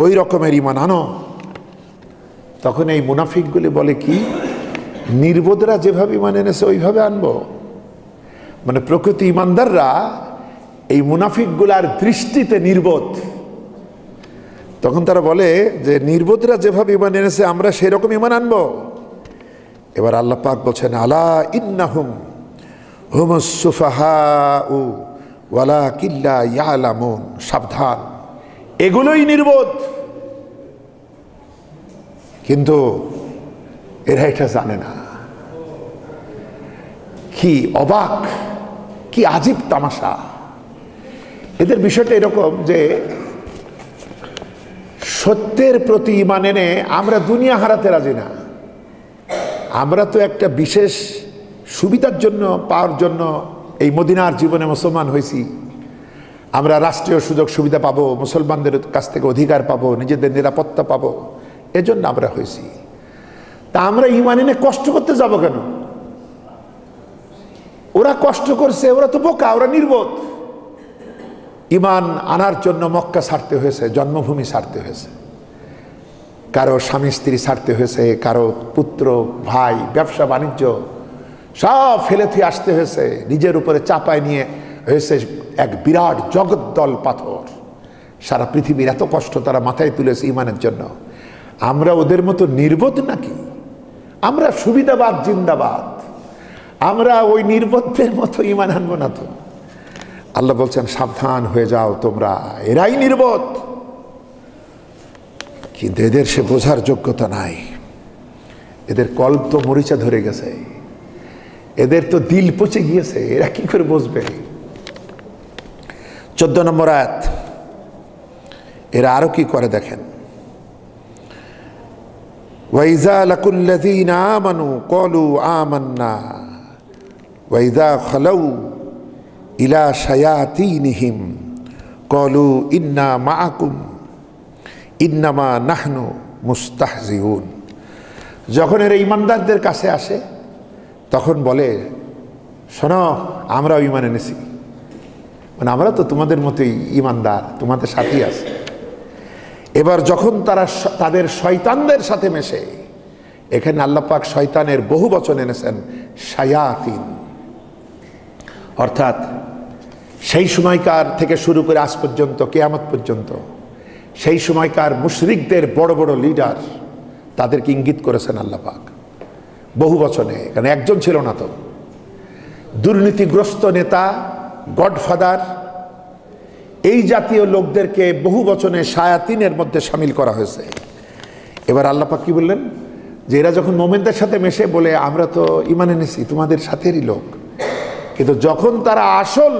ওই রকমের ঈমান আনো। তখন এই মুনাফিকগুলি বলে কি, নির্বোধরা যেভাবে ঈমান এনেছে ওইভাবে আনবো। মানে প্রকৃত ঈমানদাররা এই মুনাফিকগুলার দৃষ্টিতে নির্বোধ। তখন তারা বলে যে নির্বোধরা যেভাবে ঈমান এনেছে আমরা সেরকম ঈমান আনবো। এবার আল্লাহ পাক বলছেন আলা ইন্নাহুম হুমুস সুফাহাউ ওয়ালাকিল্লা ইয়ালামুন। সাবধান, এগুলোই নির্বোধ, কিন্তু এরা এটা জানে না। কি অবাক, কি আজীব তামাশা। এদের বিষয়টা এরকম যে সত্যের প্রতি ঈমান এনে আমরা দুনিয়া হারাতে রাজি না। আমরা তো একটা বিশেষ সুবিধার জন্য পাওয়ার জন্য এই মদিনার জীবনে মুসলমান হয়েছি। আমরা রাষ্ট্রীয় সুযোগ সুবিধা পাবো, মুসলমানদের কাছ থেকে অধিকার পাবো, নিজেদের নিরাপত্তা পাবো, এজন্য আমরা হয়েছি। তা আমরা ঈমান এনে কষ্ট করতে যাব কেন? ওরা কষ্ট করছে, ওরা তো বোকা, ওরা নির্বোধ। ঈমান আনার জন্য মক্কা ছাড়তে হয়েছে, জন্মভূমি ছাড়তে হয়েছে, কারো স্বামী স্ত্রী ছাড়তে হয়েছে, কারো পুত্র ভাই, ব্যবসা বাণিজ্য সব ফেলে থুয়ে আসতে হয়েছে, নিজের উপরে চাপায় নিয়ে হয়েছে এক বিরাট জগদ্দল পাথর। সারা পৃথিবীর এত কষ্ট তারা মাথায় তুলেছে ঈমানের জন্য। আমরা ওদের মতো নির্বোধ নাকি? আমরা সুবিধাবাদ জিন্দাবাদ, আমরা ওই নির্বোধদের মতো ঈমান আনবো না তো। আল্লাহ বলছেন সাবধান হয়ে যাও তোমরা, এরাই নির্বোধ। কিন্তু এদের সে বোঝার যোগ্যতা নাই, এদের কল্প তো মরিচা ধরে গেছে, এদের তো দিল পচে গিয়েছে, এরা কি করে বুঝবে? 14 নম্বর আয়াত, এরা আরো কি করে দেখেন, ওয়াইজা লাকুল্লাযীনা আমানু ক্বালু আমান্না ওয়াইজা খালাউ ইলা শায়াতিনহিম ক্বালু ইন্না মাআকুম ইন্নামা নাহনু মুস্তাহজিউন। যখন এরা ঈমানদারদের কাছে আসে তখন বলে, শোনো আমরাও ঈমান এনেছি, মানে আমরা তো তোমাদের মতোই ঈমানদার, তোমাদের সাথেই আছে। এবার যখন তারা তাদের শয়তানদের সাথে মেশে, এখানে আল্লাহ পাক শয়তানের বহু বচন এনেছেন শায়াতিন, অর্থাৎ সেই সময়কার থেকে শুরু করে আজ পর্যন্ত কিয়ামত পর্যন্ত সেই সময়কার মুশরিকদের বড় বড় লিডার, তাদেরকে ইঙ্গিত করেছেন আল্লাহ পাক বহু বচনে, কারণ একজন ছিল না তো। দুর্নীতিগ্রস্ত নেতা, গডফাদার, এই জাতীয় লোকদেরকে বহু বচনে শায়াতিনের মধ্যে শামিল করা হয়েছে। এবার আল্লাহ পাক কি বললেন, যে এরা যখন মোমেনদের সাথে মেশে বলে আমরা তো ঈমান এনেছি, তোমাদের সাথেরই লোক, কিন্তু যখন তারা আসল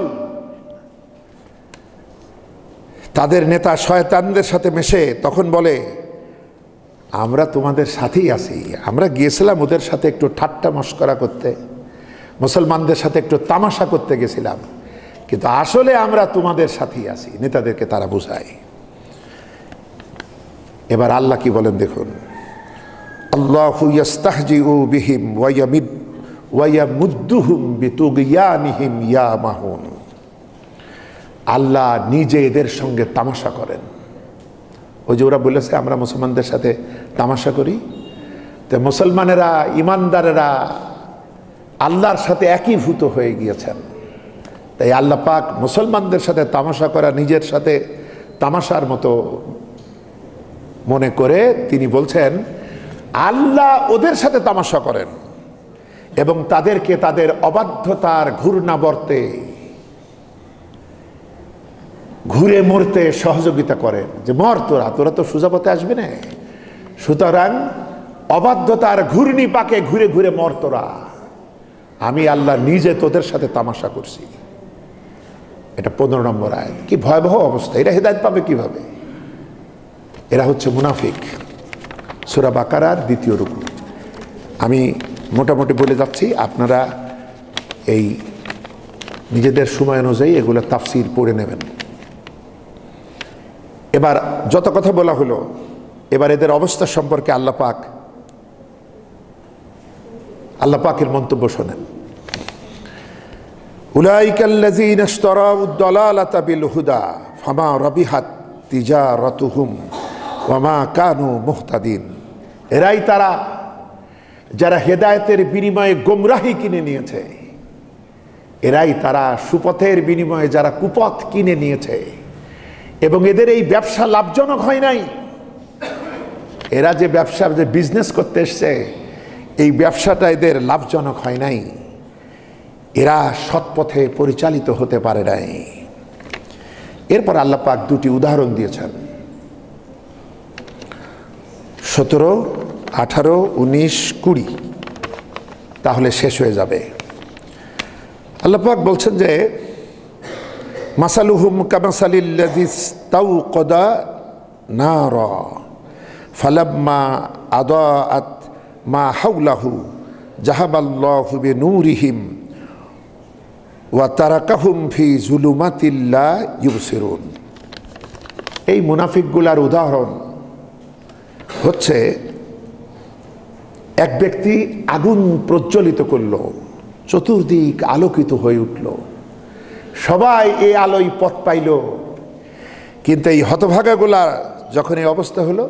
তাদের নেতা শয়তানদের সাথে মেশে তখন বলে আমরা তোমাদের সাথেই আছি, আমরা গিয়েছিলাম ওদের সাথে একটু ঠাট্টা মশকরা করতে, মুসলমানদের সাথে একটু তামাশা করতে গেছিলাম, কিন্তু আসলে আমরা তোমাদের সাথেই আছি, নেতাদেরকে তারা বুঝায়। এবার আল্লাহ কি বলেন দেখুন, আল্লাহু ইস্তাহজিউ বিহিম ওয়া ইয়ামুদ্দুহুম বিতুগয়ানিহিম ইয়ামাহুন। আল্লাহ নিজে এদের সঙ্গে তামাশা করেন। ওই যে ওরা বলেছে আমরা মুসলমানদের সাথে তামাশা করি, তো মুসলমানেরা, ইমানদারেরা আল্লাহর সাথে একীভূত হয়ে গিয়েছেন, তাই আল্লাহ পাক মুসলমানদের সাথে তামাশা করা নিজের সাথে তামাশার মতো মনে করে তিনি বলছেন আল্লাহ ওদের সাথে তামাশা করেন এবং তাদেরকে তাদের অবাধ্যতার ঘূর্ণাবর্তে ঘুরে মরতে সহযোগিতা করেন, যে মর তোরা, তোরা তো সোজা পথে আসবে না, সুতরাং অবাধ্যতার ঘূর্ণি পাকে ঘুরে ঘুরে মর তোরা, আমি আল্লাহ নিজে তোদের সাথে তামাশা করছি। এটা 15 নম্বর আয়াত। কি ভয়াবহ অবস্থা! এরা হেদায়েত পাবে কিভাবে? এরা হচ্ছে মুনাফিক। সূরা বাকারার 2য় রুকু। আমি মোটামুটি বলে যাচ্ছি, আপনারা এই নিজেদের সময় অনুযায়ী এগুলো তাফসীর পড়ে নেবেন। এবার যত কথা বলা হলো, এবার এদের অবস্থা সম্পর্কে আল্লাহ পাকের মন্তব্য শোনেন। উলাইকাল্লাযীনা ইশতারাউদ দালালাতা বিল হুদা ফামা রাবিহাত তিজারাতুহুম ওয়া মা কানু মুহতাদিন। এরাই তারা যারা হেদায়েতের বিনিময়ে গোমরাহি কিনে নিয়েছে, এরাই তারা সুপথের বিনিময়ে যারা কুপথ কিনে নিয়েছে, এবং এদের এই ব্যবসা লাভজনক হয় নাই। এরা যে ব্যবসা, যে বিজনেস করতে এসছে, এই ব্যবসাটা এদের লাভজনক হয় নাই, এরা সৎপথে পরিচালিত হতে পারে নাই। এরপর আল্লাহ পাক 2টি উদাহরণ দিয়েছেন, 17, 18, 19, 20, তাহলে শেষ হয়ে যাবে। আল্লাহ পাক বলছেন যে মাসালুহুম কামাসালিল্লাযী ইসতাওকাদা নারা ফালাম্মা আদাআত মা হাওলাহু যাহাবাল্লাহু বিনূরিহিম ওয়া তারাকাহুম ফি যুলুমাতিল লা ইউবসিরুন। এই মুনাফিকগুলার উদাহরণ হচ্ছে, এক ব্যক্তি আগুন প্রজ্বলিত করলো, চতুর্দিক আলোকিত হয়ে উঠল, সবাই এই আলোয় পথ পাইল, কিন্তু এই হতভাগাগুলা যখন এই অবস্থা হলো,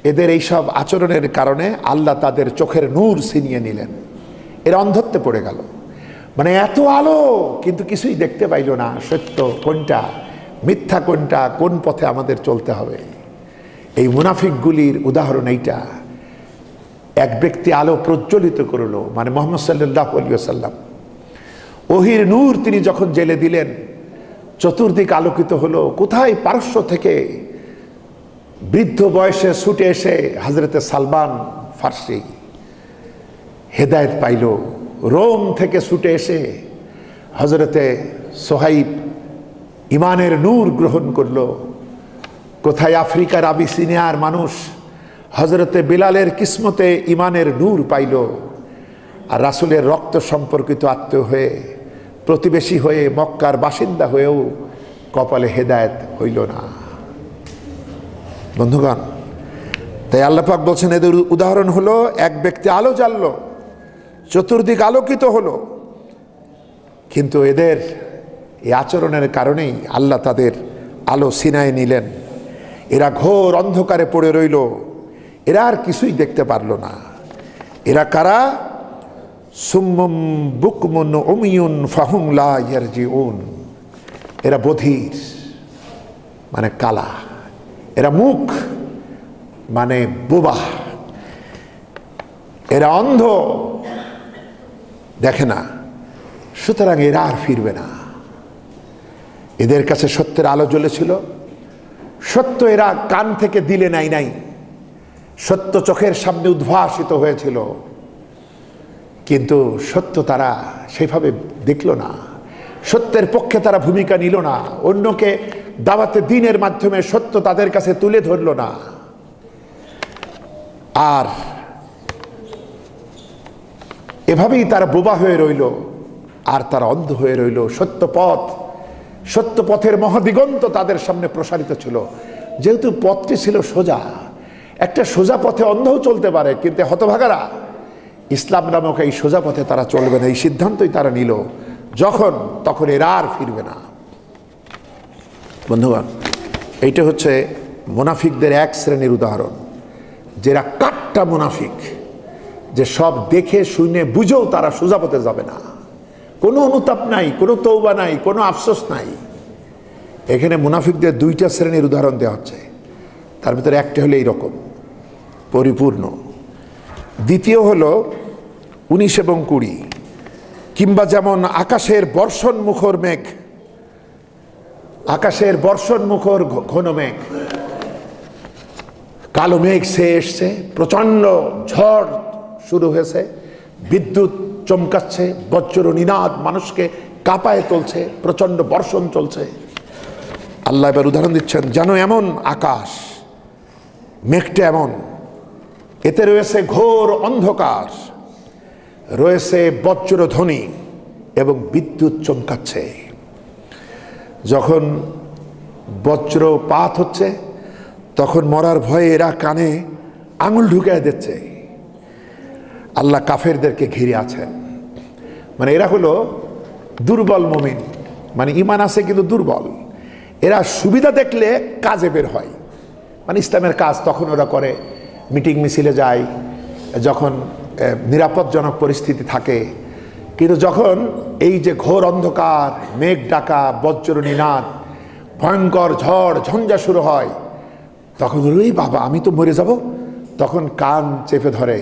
এদের এইসব আচরণের কারণে আল্লাহ তাদের চোখের নূর ছিনিয়ে নিলেন, এরা অন্ধত্বে পড়ে গেল। মানে এত আলো কিন্তু কিছুই দেখতে পাইল না, সত্য কোনটা, মিথ্যা কোনটা, কোন পথে আমাদের চলতে হবে, এই মুনাফিকগুলির উদাহরণ এইটা। এক ব্যক্তি আলো প্রজ্বলিত করলো, মানে মুহাম্মদ সাল্লাল্লাহু আলাইহি ওয়াসাল্লাম, ওহির নূর তিনি যখন জেলে দিলেন, চতুর্দিক আলোকিত হলো। কোথায়? পারস্য থেকে বৃদ্ধ বয়সে ছুটে এসে হযরতে সালমান ফার্সি হেদায়েত পাইল। রোম থেকে ছুটে এসে হযরতে সোহাইব ইমানের নূর গ্রহণ করলো। কোথায়? আফ্রিকার আবিসিনিয়ার মানুষ হযরতে বিলালের কিসমতে ইমানের নূর পাইল। আর রাসূলের রক্ত সম্পর্কিত আত্মীয় হয়ে, প্রতিবেশী হয়ে, মক্কার বাসিন্দা হয়েও কপালে হেদায়েত হইল না। বন্ধুগণ, তাই আল্লাহ পাক বলছেন এদের উদাহরণ হলো, এক ব্যক্তি আলো জ্বাললো, চতুর্দিক আলোকিত হলো, কিন্তু এদের এই আচরণের কারণেই আল্লাহ তাদের আলো ছিনায় নিলেন। এরা ঘোর অন্ধকারে পড়ে রইল, এরা আর কিছুই দেখতে পারল না। এরা কারা? সুম্মুম বুকমুন উমিয়ুন ফাহুম লা ইয়ারজিউন। এরা বধির মানে কালা, এরা মুখ মানে বোবা, এরা অন্ধ, দেখে না। সুতরাং এরা আর ফিরবে না। এদের কাছে সত্যের আলো জ্বলেছিল, সত্য এরা কান থেকে দিলে নাই, সত্য চোখের সামনে উদ্ভাসিত হয়েছিল, কিন্তু সত্য তারা সেইভাবে দেখল না, সত্যের পক্ষে তারা ভূমিকা নিল না, অন্যকে দাওয়াতে দ্বীনের মাধ্যমে সত্য তাদের কাছে তুলে ধরল না। আর এভাবেই তারা বোবা হয়ে রইল, আর তারা অন্ধ হয়ে রইল। সত্য পথের মহাদিগন্ত তাদের সামনে প্রসারিত ছিল, যেহেতু পথটি ছিল সোজা। একটা সোজা পথে অন্ধও চলতে পারে, কিন্তু হতভাগারা ইসলাম নামক এই সোজা পথে তারা চলবে না, এই সিদ্ধান্তই তারা নিল। তখন এরা আর ফিরবে না। বন্ধুগণ, এইটা হচ্ছে মুনাফিকদের এক শ্রেণীর উদাহরণ, যারা কাট্টা মুনাফিক, যে সব দেখে শুনে বুঝেও তারা সোজা পথে যাবে না, কোনো অনুতাপ নাই, কোনো তওবা নাই, কোনো আফসোস নাই। এখানে মুনাফিকদের দুইটা শ্রেণীর উদাহরণ দেওয়া হচ্ছে, তার ভিতরে একটা হলো এইরকম পরিপূর্ণ, দ্বিতীয় হলো 19 এবং 20। কিংবা যেমন আকাশের বর্ষণ মুখর মেঘ, আকাশের বর্ষণ মুখর ঘন মেঘ, কালো মেঘ সে এসছে, প্রচণ্ড ঝড় শুরু হয়েছে, বিদ্যুৎ চমকাচ্ছে, বজ্র নিনাদ মানুষকে কাঁপায় তুলছে, প্রচণ্ড বর্ষণ চলছে। আল্লাহ এবার উদাহরণ দিচ্ছেন, যেন এমন আকাশ, মেঘটা এমন, এতে রয়েছে ঘোর অন্ধকার, রয়েছে বজ্রধ্বনি এবং বিদ্যুৎ চমকাচ্ছে। যখন বজ্রপাত হচ্ছে তখন মরার ভয়ে এরা কানে আঙুল ঢুকিয়ে দিচ্ছে। আল্লাহ কাফেরদেরকে ঘিরে আছেন, মানে এরা হলো দুর্বল মুমিন, মানে ঈমান আছে কিন্তু দুর্বল। এরা সুবিধা দেখলে কাজে বের হয়, মানে ইসলামের কাজ তখন ওরা করে, মিটিং মিছিলে যায় যখন নিরাপদজনক পরিস্থিতি থাকে। কিন্তু যখন এই যে ঘোর অন্ধকার, মেঘ ডাকা, বজ্র নিনাদ, ভয়ঙ্কর ঝড় ঝঞ্ঝা শুরু হয়, তখন ওই বাবা আমি তো মরে যাব, তখন কান চেপে ধরে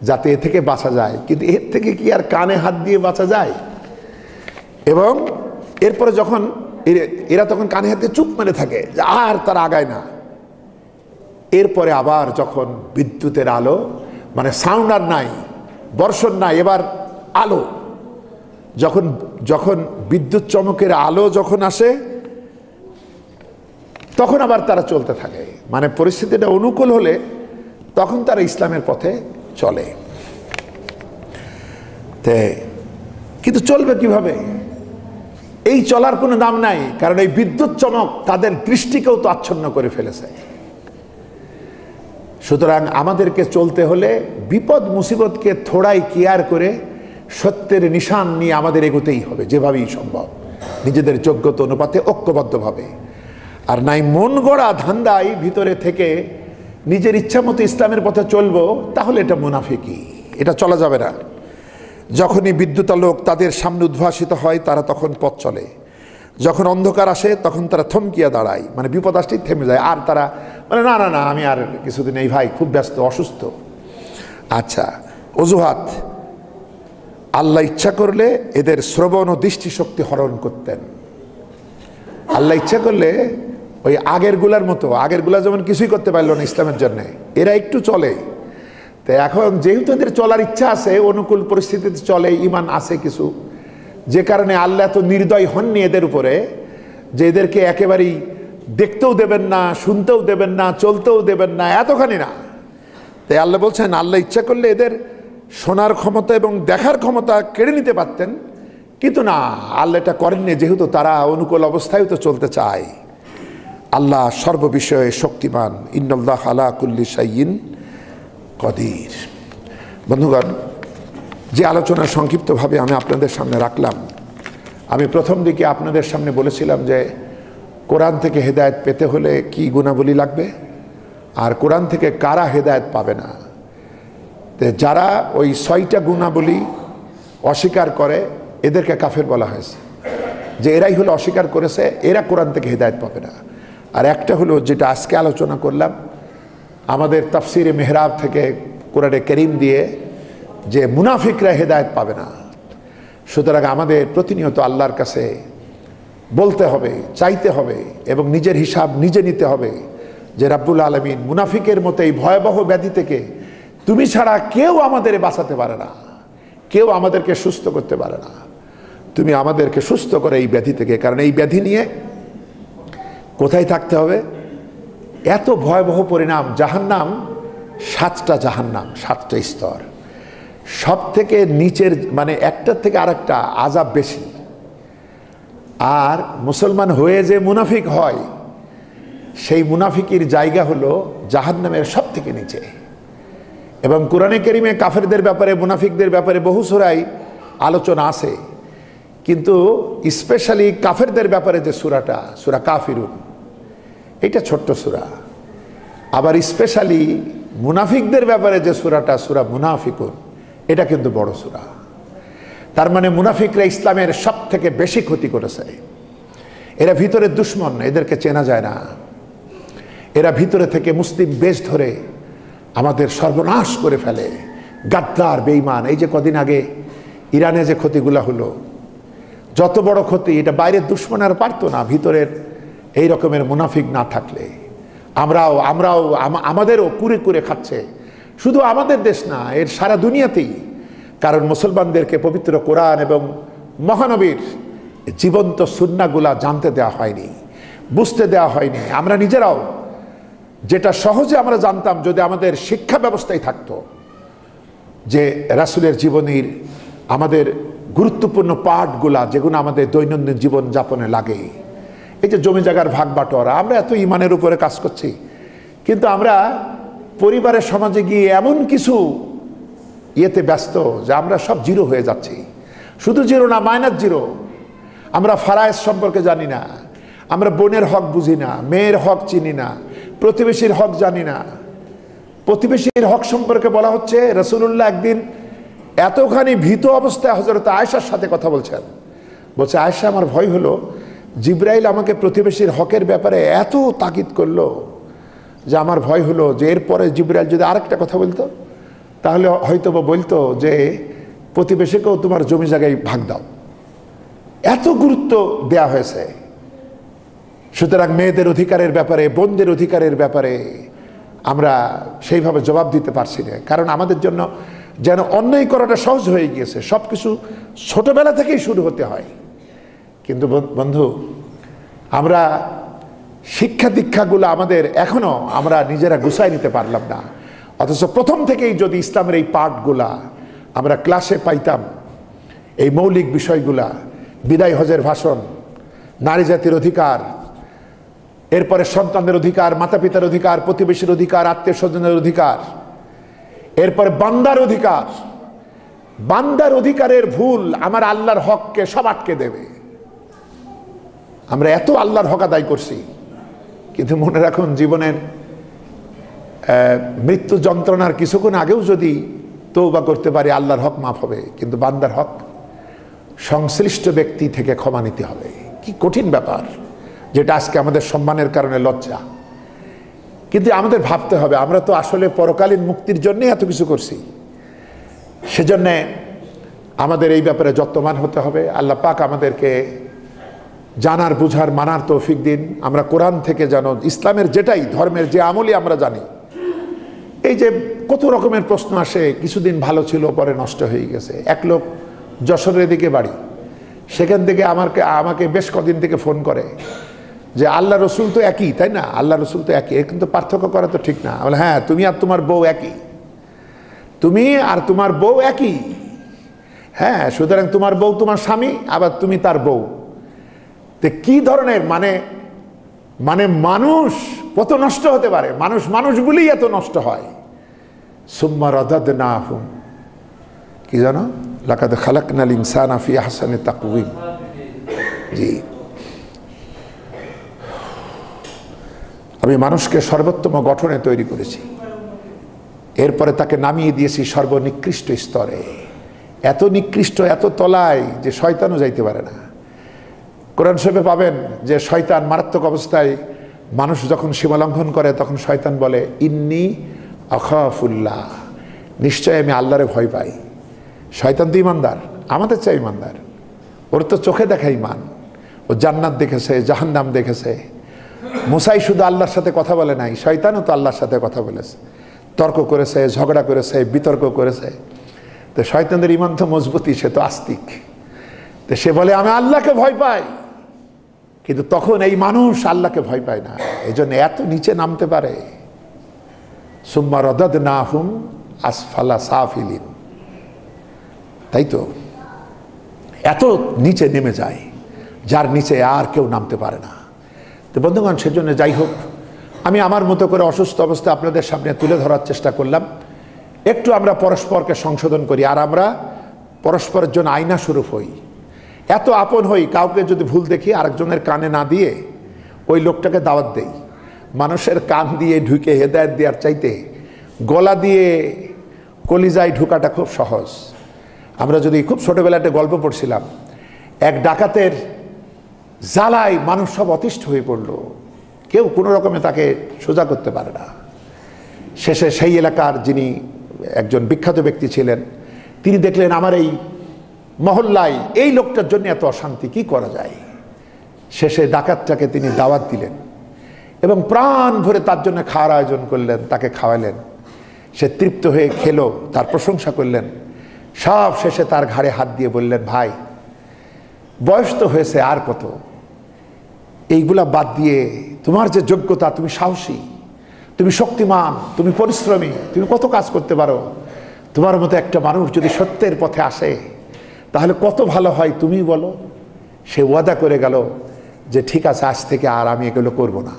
যাতে এ থেকে বাঁচা যায়। কিন্তু এর থেকে কি আর কানে হাত দিয়ে বাঁচা যায়? এবং এরপরে যখন এরা তখন কানে হাত দিয়ে চুপ মেরে থাকে, আর তারা আগায় না। এরপরে আবার যখন বিদ্যুতের আলো, মানে সাউন্ড আর নাই, বর্ষণ নাই, এবার আলো, যখন বিদ্যুৎ চমকের আলো যখন আসে তখন আবার তারা চলতে থাকে। মানে পরিস্থিতিটা অনুকূল হলে তখন তারা ইসলামের পথে চলে। কিন্তু চলবে কিভাবে? এই চলার কোনো দাম নাই, কারণ এই বিদ্যুৎ চমক তাদের দৃষ্টিকেও তো আচ্ছন্ন করে ফেলেছে। সুতরাং আমাদেরকে চলতে হলে বিপদ মুসিবতকে থোড়াই কেয়ার করে সত্যের নিশান নিয়ে আমাদের এগোতেই হবে, যেভাবেই সম্ভব, নিজেদের যোগ্যতা অনুপাতে ঐক্যবদ্ধভাবে। আর নাই মন গড়া ধান্দাই ভিতরে থেকে নিজের ইচ্ছা মতো ইসলামের পথে চলবো, তাহলে এটা মুনাফিকি, এটা চলা যাবে না। যখনই বিদ্যুতালোক তাদের সামনে উদ্ভাসিত হয় তারা তখন পথ চলে, যখন অন্ধকার আসে তখন তারা থমকিয়া দাঁড়ায়, মানে বিপদ আসতেই থেমে যায়, আর তারা বলে না না না আমি আর কিছুদিন এই ভাই খুব ব্যস্ত অসুস্থ। আচ্ছা, অজুহাত। আল্লাহ ইচ্ছা করলে এদের শ্রবণ ও দৃষ্টিশক্তি হরণ করতেন। আল্লাহ ইচ্ছা করলে ওই আগেরগুলার মতো, আগেরগুলা যেমন কিছুই করতে পারলো না ইসলামের জন্য, এরা একটু চলে। তো এখন যেহেতু এদের চলার ইচ্ছা আছে, অনুকূল পরিস্থিতিতে চলে, ইমান আছে কিছু, যে কারণে আল্লাহ তো নির্দয় হননি এদের উপরে যে এদেরকে একেবারেই দেখতেও দেবেন না, শুনতেও দেবেন না, চলতেও দেবেন না, এতখানি না। তাই আল্লাহ বলছেন আল্লাহ ইচ্ছা করলে এদের শোনার ক্ষমতা এবং দেখার ক্ষমতা কেড়ে নিতে পারতেন, কিন্তু না, আল্লাহ এটা করেননি, যেহেতু তারা অনুকূল অবস্থায় তো চলতে চায়। আল্লাহ সর্ববিষয়ে শক্তিমান, ইন্নাল্লাহ আলা কুল্লি শাইইন কদির। বন্ধুগণ, যে আলোচনা সংক্ষিপ্তভাবে আমি আপনাদের সামনে রাখলাম, আমি প্রথম দিকে আপনাদের সামনে বলেছিলাম যে কোরআন থেকে হেদায়েত পেতে হলে কি গুণাবলী লাগবে, আর কোরআন থেকে কারা হেদায়েত পাবে না। যারা ওই 6টা গুণাবলী অস্বীকার করে এদেরকে কাফের বলা হয়েছে, যে এরাই হলো অস্বীকার করেছে, এরা কোরআন থেকে হেদায়েত পাবে না। আর একটা হলো যেটা আজকে আলোচনা করলাম আমাদের তাফসিরে মেহরাব থেকে কোরআনে কারীম দিয়ে, যে মুনাফিকরা হেদায়েত পাবে না। সুতরাং আমাদের প্রতিনিয়ত আল্লাহর কাছে বলতে হবে, চাইতে হবে এবং নিজের হিসাব নিজে নিতে হবে যে রাব্বুল আলামিন, মুনাফিকের মতো এই ভয়াবহ ব্যাধি থেকে তুমি ছাড়া কেউ আমাদের বাঁচাতে পারে না, কেউ আমাদেরকে সুস্থ করতে পারে না। তুমি আমাদেরকে সুস্থ করে এই ব্যাধি থেকে, কারণ এই ব্যাধি নিয়ে কোথায় থাকতে হবে? এত ভয়াবহ পরিণাম, জাহান্নাম, 7টা জাহান্নাম, 7টা স্তর, সব থেকে নিচের, মানে একটার থেকে আরেকটা আযাব বেশি। আর মুসলমান হয়ে যে মুনাফিক হয়, সেই মুনাফিকের জায়গা হলো জাহান্নামের সব থেকে নিচে। এবং কোরআনে কারীমে কাফেরদের ব্যাপারে, মুনাফিকদের ব্যাপারে বহু সূরায় আলোচনা আছে, কিন্তু স্পেশালি কাফেরদের ব্যাপারে যে সূরাটা, সূরা কাফিরুন, এটা ছোট্ট সূরা। আবার স্পেশালি মুনাফিকদের ব্যাপারে যে সূরাটা, সূরা মুনাফিকুন, এটা কিন্তু বড় সূরা। তার মানে মুনাফিকরা ইসলামের সব থেকে বেশি ক্ষতি করেছে। এরা ভিতরের দুশ্মন, এদেরকে চেনা যায় না। এরা ভিতরে থেকে মুসলিম বেশ ধরে আমাদের সর্বনাশ করে ফেলে, গাদ্দার, বেঈমান। এই যে কদিন আগে ইরানে যে ক্ষতিগুলা হলো, যত বড় ক্ষতি, এটা বাইরের দুশ্মন আর পারতো না, ভিতরের এই রকমের মুনাফিক না থাকলে। আমরাও আমাদেরও কুরে কুরে খাচ্ছে, শুধু আমাদের দেশ না, এর সারা দুনিয়াতেই। কারণ মুসলমানদেরকে পবিত্র কোরআন এবং মহানবীর জীবন্ত সুন্নাহগুলা জানতে দেওয়া হয়নি, বুঝতে দেওয়া হয়নি। আমরা নিজেরাও যেটা সহজে আমরা জানতাম যদি আমাদের শিক্ষা ব্যবস্থায় থাকতো, যে রাসূলের জীবনীর আমাদের গুরুত্বপূর্ণ পাঠগুলা, যেগুলো আমাদের দৈনন্দিন জীবন যাপনে লাগে। এই যে জমি জায়গার ভাগ বাটোয়ারা, আমরা এত ইমানের উপরে কাজ করছি, কিন্তু আমরা পরিবারের সমাজে গিয়ে এমন কিছু ইয়েতে ব্যস্ত যে আমরা সব জিরো হয়ে যাচ্ছি। শুধু জিরো না, -0। আমরা ফারায়েজ সম্পর্কে জানি না, আমরা বোনের হক বুঝি না, মেয়ের হক চিনি না, প্রতিবেশীর হক জানি না। প্রতিবেশীর হক সম্পর্কে বলা হচ্ছে, রাসূলুল্লাহ একদিন এতখানি ভীত অবস্থায় হযরত আয়েশার সাথে কথা বলছেন, বলছে আয়েশা, আমার ভয় হলো জিবরাইল আমাকে প্রতিবেশীর হকের ব্যাপারে এত তাকিদ করলো যে আমার ভয় হলো যে এরপরে জিবরাইল যদি আরেকটা কথা বলতো, তাহলে হয়তো বলতো যে প্রতিবেশীকেও তোমার জমি জায়গায় ভাগ দাও। এত গুরুত্ব দেয়া হয়েছে। সুতরাং মেয়েদের অধিকারের ব্যাপারে, বোনদের অধিকারের ব্যাপারে আমরা সেইভাবে জবাব দিতে পারছি না, কারণ আমাদের জন্য যেন অন্যায় করাটা সহজ হয়ে গিয়েছে। সব কিছু ছোটবেলা থেকেই শুরু হতে হয়। কিন্তু বন্ধু, আমরা শিক্ষা দীক্ষাগুলো আমাদের এখনো আমরা নিজেরা গুছাই নিতে পারলাম না। অথচ প্রথম থেকেই যদি ইসলামের এই পাঠগুলা আমরা ক্লাসে পাইতাম, এই মৌলিক বিষয়গুলা, বিদায় হজের ভাষণ, নারী জাতির অধিকার, এরপরে সন্তানদের অধিকার, মাতা পিতার অধিকার, প্রতিবেশীর অধিকার, আত্মীয় স্বজনের অধিকার, এরপরে বান্দার অধিকার। বান্দার অধিকারের ভুল আমার আল্লাহর হককে সব আটকে দেবে। আমরা এত আল্লাহর হক আদায় করছি, কিন্তু মনে রাখুন জীবনের মৃত্যু যন্ত্রণার কিছুক্ষণ আগেও যদি তওবা করতে পারি, আল্লাহর হক মাফ হবে, কিন্তু বান্দার হক সংশ্লিষ্ট ব্যক্তি থেকে ক্ষমা নিতে হবে। কি কঠিন ব্যাপার, যেটা আজকে আমাদের সম্মানের কারণে লজ্জা। কিন্তু আমাদের ভাবতে হবে আমরা তো আসলে পরকালীন মুক্তির জন্যই এত কিছু করছি। সেজন্যে আমাদের এই ব্যাপারে যত্নবান হতে হবে। আল্লাহ পাক আমাদেরকে জানার বুঝার মানার তৌফিক দিন। আমরা কোরআন থেকে যেন ইসলামের যেটাই ধর্মের যে আমলই আমরা জানি। এই যে কত রকমের প্রশ্ন আসে, কিছুদিন ভালো ছিল পরে নষ্ট হয়ে গেছে। এক লোক যশোরের দিকে বাড়ি, সেখান থেকে আমাকে বেশ কদিন থেকে ফোন করে যে আল্লাহ রসুল তো একই, তাই না? আল্লাহ রসুল তো একই, কিন্তু পার্থক্য করা তো ঠিক না। বলে হ্যাঁ, তুমি আর তোমার বউ একই, তুমি আর তোমার বউ একই। হ্যাঁ, সুতরাং তোমার বউ তোমার স্বামী, আবার তুমি তার বউ। তো কি ধরনের মানে মানুষ কত নষ্ট হতে পারে? মানুষ বলেই এত নষ্ট হয়। সুম্মা রাদাদনাহুম, কি জানো, লাকাদ খালাকনাল ইনসানা ফি আহসানি তাকওয়িম। জি, আমি মানুষকে সর্বোত্তম গঠনে তৈরি করেছি, এরপরে তাকে নামিয়ে দিয়েছি সর্বনিকৃষ্ট স্তরে, এত নিকৃষ্ট, এত তলায় যে শয়তানও যাইতে পারে না। কোরআন শরীফে পাবেন যে শয়তান মারাত্মক অবস্থায় মানুষ যখন সীমালঙ্ঘন করে তখন শয়তান বলে ইন্নী আখাফুল্লাহ, নিশ্চয় আমি আল্লাহরে ভয় পাই। শয়তান তো ইমানদার, আমাদের চাই ইমানদার। ওর তো চোখে দেখা ইমান, ও জান্নাত দেখেছে, জাহান্নাম দেখেছে। মুসাই শুধু আল্লাহর সাথে কথা বলে নাই, শয়তানও তো আল্লাহর সাথে কথা বলেছে, তর্ক করেছে, ঝগড়া করেছে, বিতর্ক করেছে। তো শয়তানদের ইমান তো মজবুতি, সে তো আস্তিক। তো সে বলে আমি আল্লাহকে ভয় পাই, কিন্তু তখন এই মানুষ আল্লাহকে ভয় পায় না, এই জন্য এত নিচে নামতে পারে। সুম্মা রাদাদনাহুম আসফালা সাফিলিন, তাই তো এত নিচে নেমে যায়, যার নিচে আর কেউ নামতে পারে না। তো বন্ধুগণ, সেজন্য যাই হোক, আমি আমার মতো করে অসুস্থ অবস্থা আপনাদের সামনে তুলে ধরার চেষ্টা করলাম। একটু আমরা পরস্পরকে সংশোধন করি, আর আমরা পরস্পরের জন্য আয়না স্বরূপ হই, এত আপন হই। কাউকে যদি ভুল দেখি আরেকজনের কানে না দিয়ে ওই লোকটাকে দাওয়াত দেই। মানুষের কান দিয়ে ঢুকে হেদায়েত দেওয়ার চাইতে গলা দিয়ে কলিজায় ঢুকাটা খুব সহজ। আমরা যদি খুব ছোটোবেলায় একটা গল্প পড়ছিলাম, এক ডাকাতের জ্বালায় মানুষ সব অতিষ্ঠ হয়ে পড়লো, কেউ কোনো রকমে তাকে সোজা করতে পারে না। শেষে সেই এলাকার যিনি একজন বিখ্যাত ব্যক্তি ছিলেন, তিনি দেখলেন আমার এই মহল্লায় এই লোকটার জন্য এত অশান্তি, কি করা যায়। শেষে ডাকাতটাকে তিনি দাওয়াত দিলেন এবং প্রাণ ভরে তার জন্য খাওয়ার আয়োজন করলেন, তাকে খাওয়ালেন। সে তৃপ্ত হয়ে খেলো, তার প্রশংসা করলেন। সব শেষে তার ঘাড়ে হাত দিয়ে বললেন, ভাই বয়স তো হয়েছে, আর কত, এইগুলা বাদ দিয়ে তোমার যে যোগ্যতা, তুমি সাহসী, তুমি শক্তিমান, তুমি পরিশ্রমী, তুমি কত কাজ করতে পারো। তোমার মতো একটা মানুষ যদি সত্যের পথে আসে তাহলে কত ভালো হয়, তুমি বলো। সে ওয়াদা করে গেল যে ঠিক আছে, আজ থেকে আর আমি এগুলো করব না।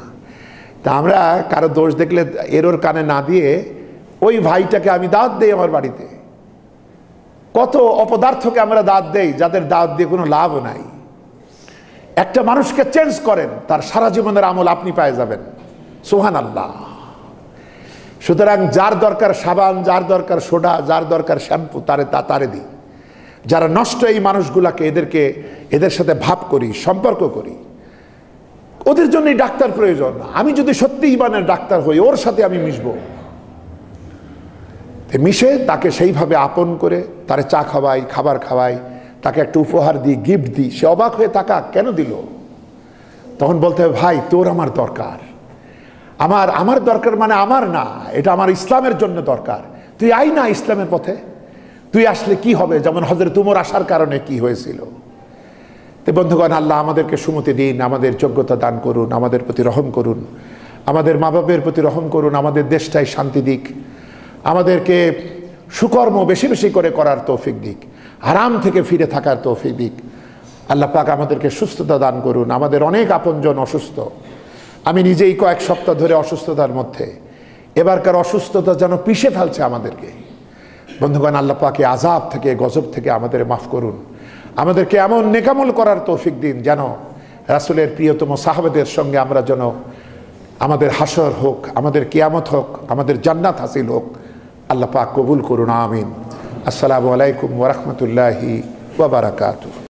তা আমরা কারো দোষ দেখলে এরোর কানে না দিয়ে ওই ভাইটাকে আমি দাওয়াত দেই আমার বাড়িতে। কত অপদার্থকে আমরা দাওয়াত দেই, যাদের দাওয়াত দিয়ে কোনো লাভ নাই। একটা মানুষকে চেঞ্জ করেন, তার সারা জীবনের আমল আপনি পেয়ে যাবেন। সুবহানাল্লাহ। সুতরাং যার দরকার সাবান, যার দরকার সোডা, যার দরকার শ্যাম্পু, তারে দিই। যারা নষ্ট এই মানুষগুলাকে, এদের সাথে ভাব করি, সম্পর্ক করি, ওদের জন্যই ডাক্তার প্রয়োজন। আমি যদি সত্যি ইমানের ডাক্তার হই, ওর সাথে আমি মিশবো, মিশে তাকে সেইভাবে আপন করে তারে চা খাওয়াই, খাবার খাওয়াই, তাকে একটা উপহার দিই, গিফট দিই। সে অবাক হয়ে তাকা, কেন দিল? তখন বলতে হবে, ভাই তোর আমার দরকার, আমার দরকার মানে আমার না, এটা আমার ইসলামের জন্য দরকার। তুই আই না ইসলামের পথে, তুই আসলে কি হবে, যেমন হযরত উমর আসার কারণে কি হয়েছিল। তো বন্ধুগণ, আল্লাহ আমাদেরকে সুমতি দিন, আমাদের যোগ্যতা দান করুন, আমাদের প্রতি রহম করুন, আমাদের মা বাপের প্রতি রহম করুন, আমাদের দেশটাই শান্তি দিক, আমাদেরকে সুকর্ম বেশি বেশি করে করার তৌফিক দিক, আরাম থেকে ফিরে থাকার তৌফিক দিক। আল্লাহ পাক আমাদেরকে সুস্থতা দান করুন। আমাদের অনেক আপনজন অসুস্থ, আমি নিজেই কয়েক সপ্তাহ ধরে অসুস্থতার মধ্যে। এবারকার অসুস্থতা যেন পিষে ফেলছে আমাদেরকে। বন্ধুগণ, আল্লাহ পাকে আযাব থেকে, গজব থেকে আমাদের মাফ করুন। আমাদেরকে এমন নেকামল করার তৌফিক দিন যেন রাসূলের প্রিয়তম সাহাবাদের সঙ্গে আমরা যেন আমাদের হাসর হোক, আমাদের কিয়ামত হোক, আমাদের জান্নাত হাসিল হোক। আল্লাহ পাক কবুল করুন, আমিন। আসসালামু আলাইকুম ওয়া রাহমাতুল্লাহি ওয়া বারাকাতুহু।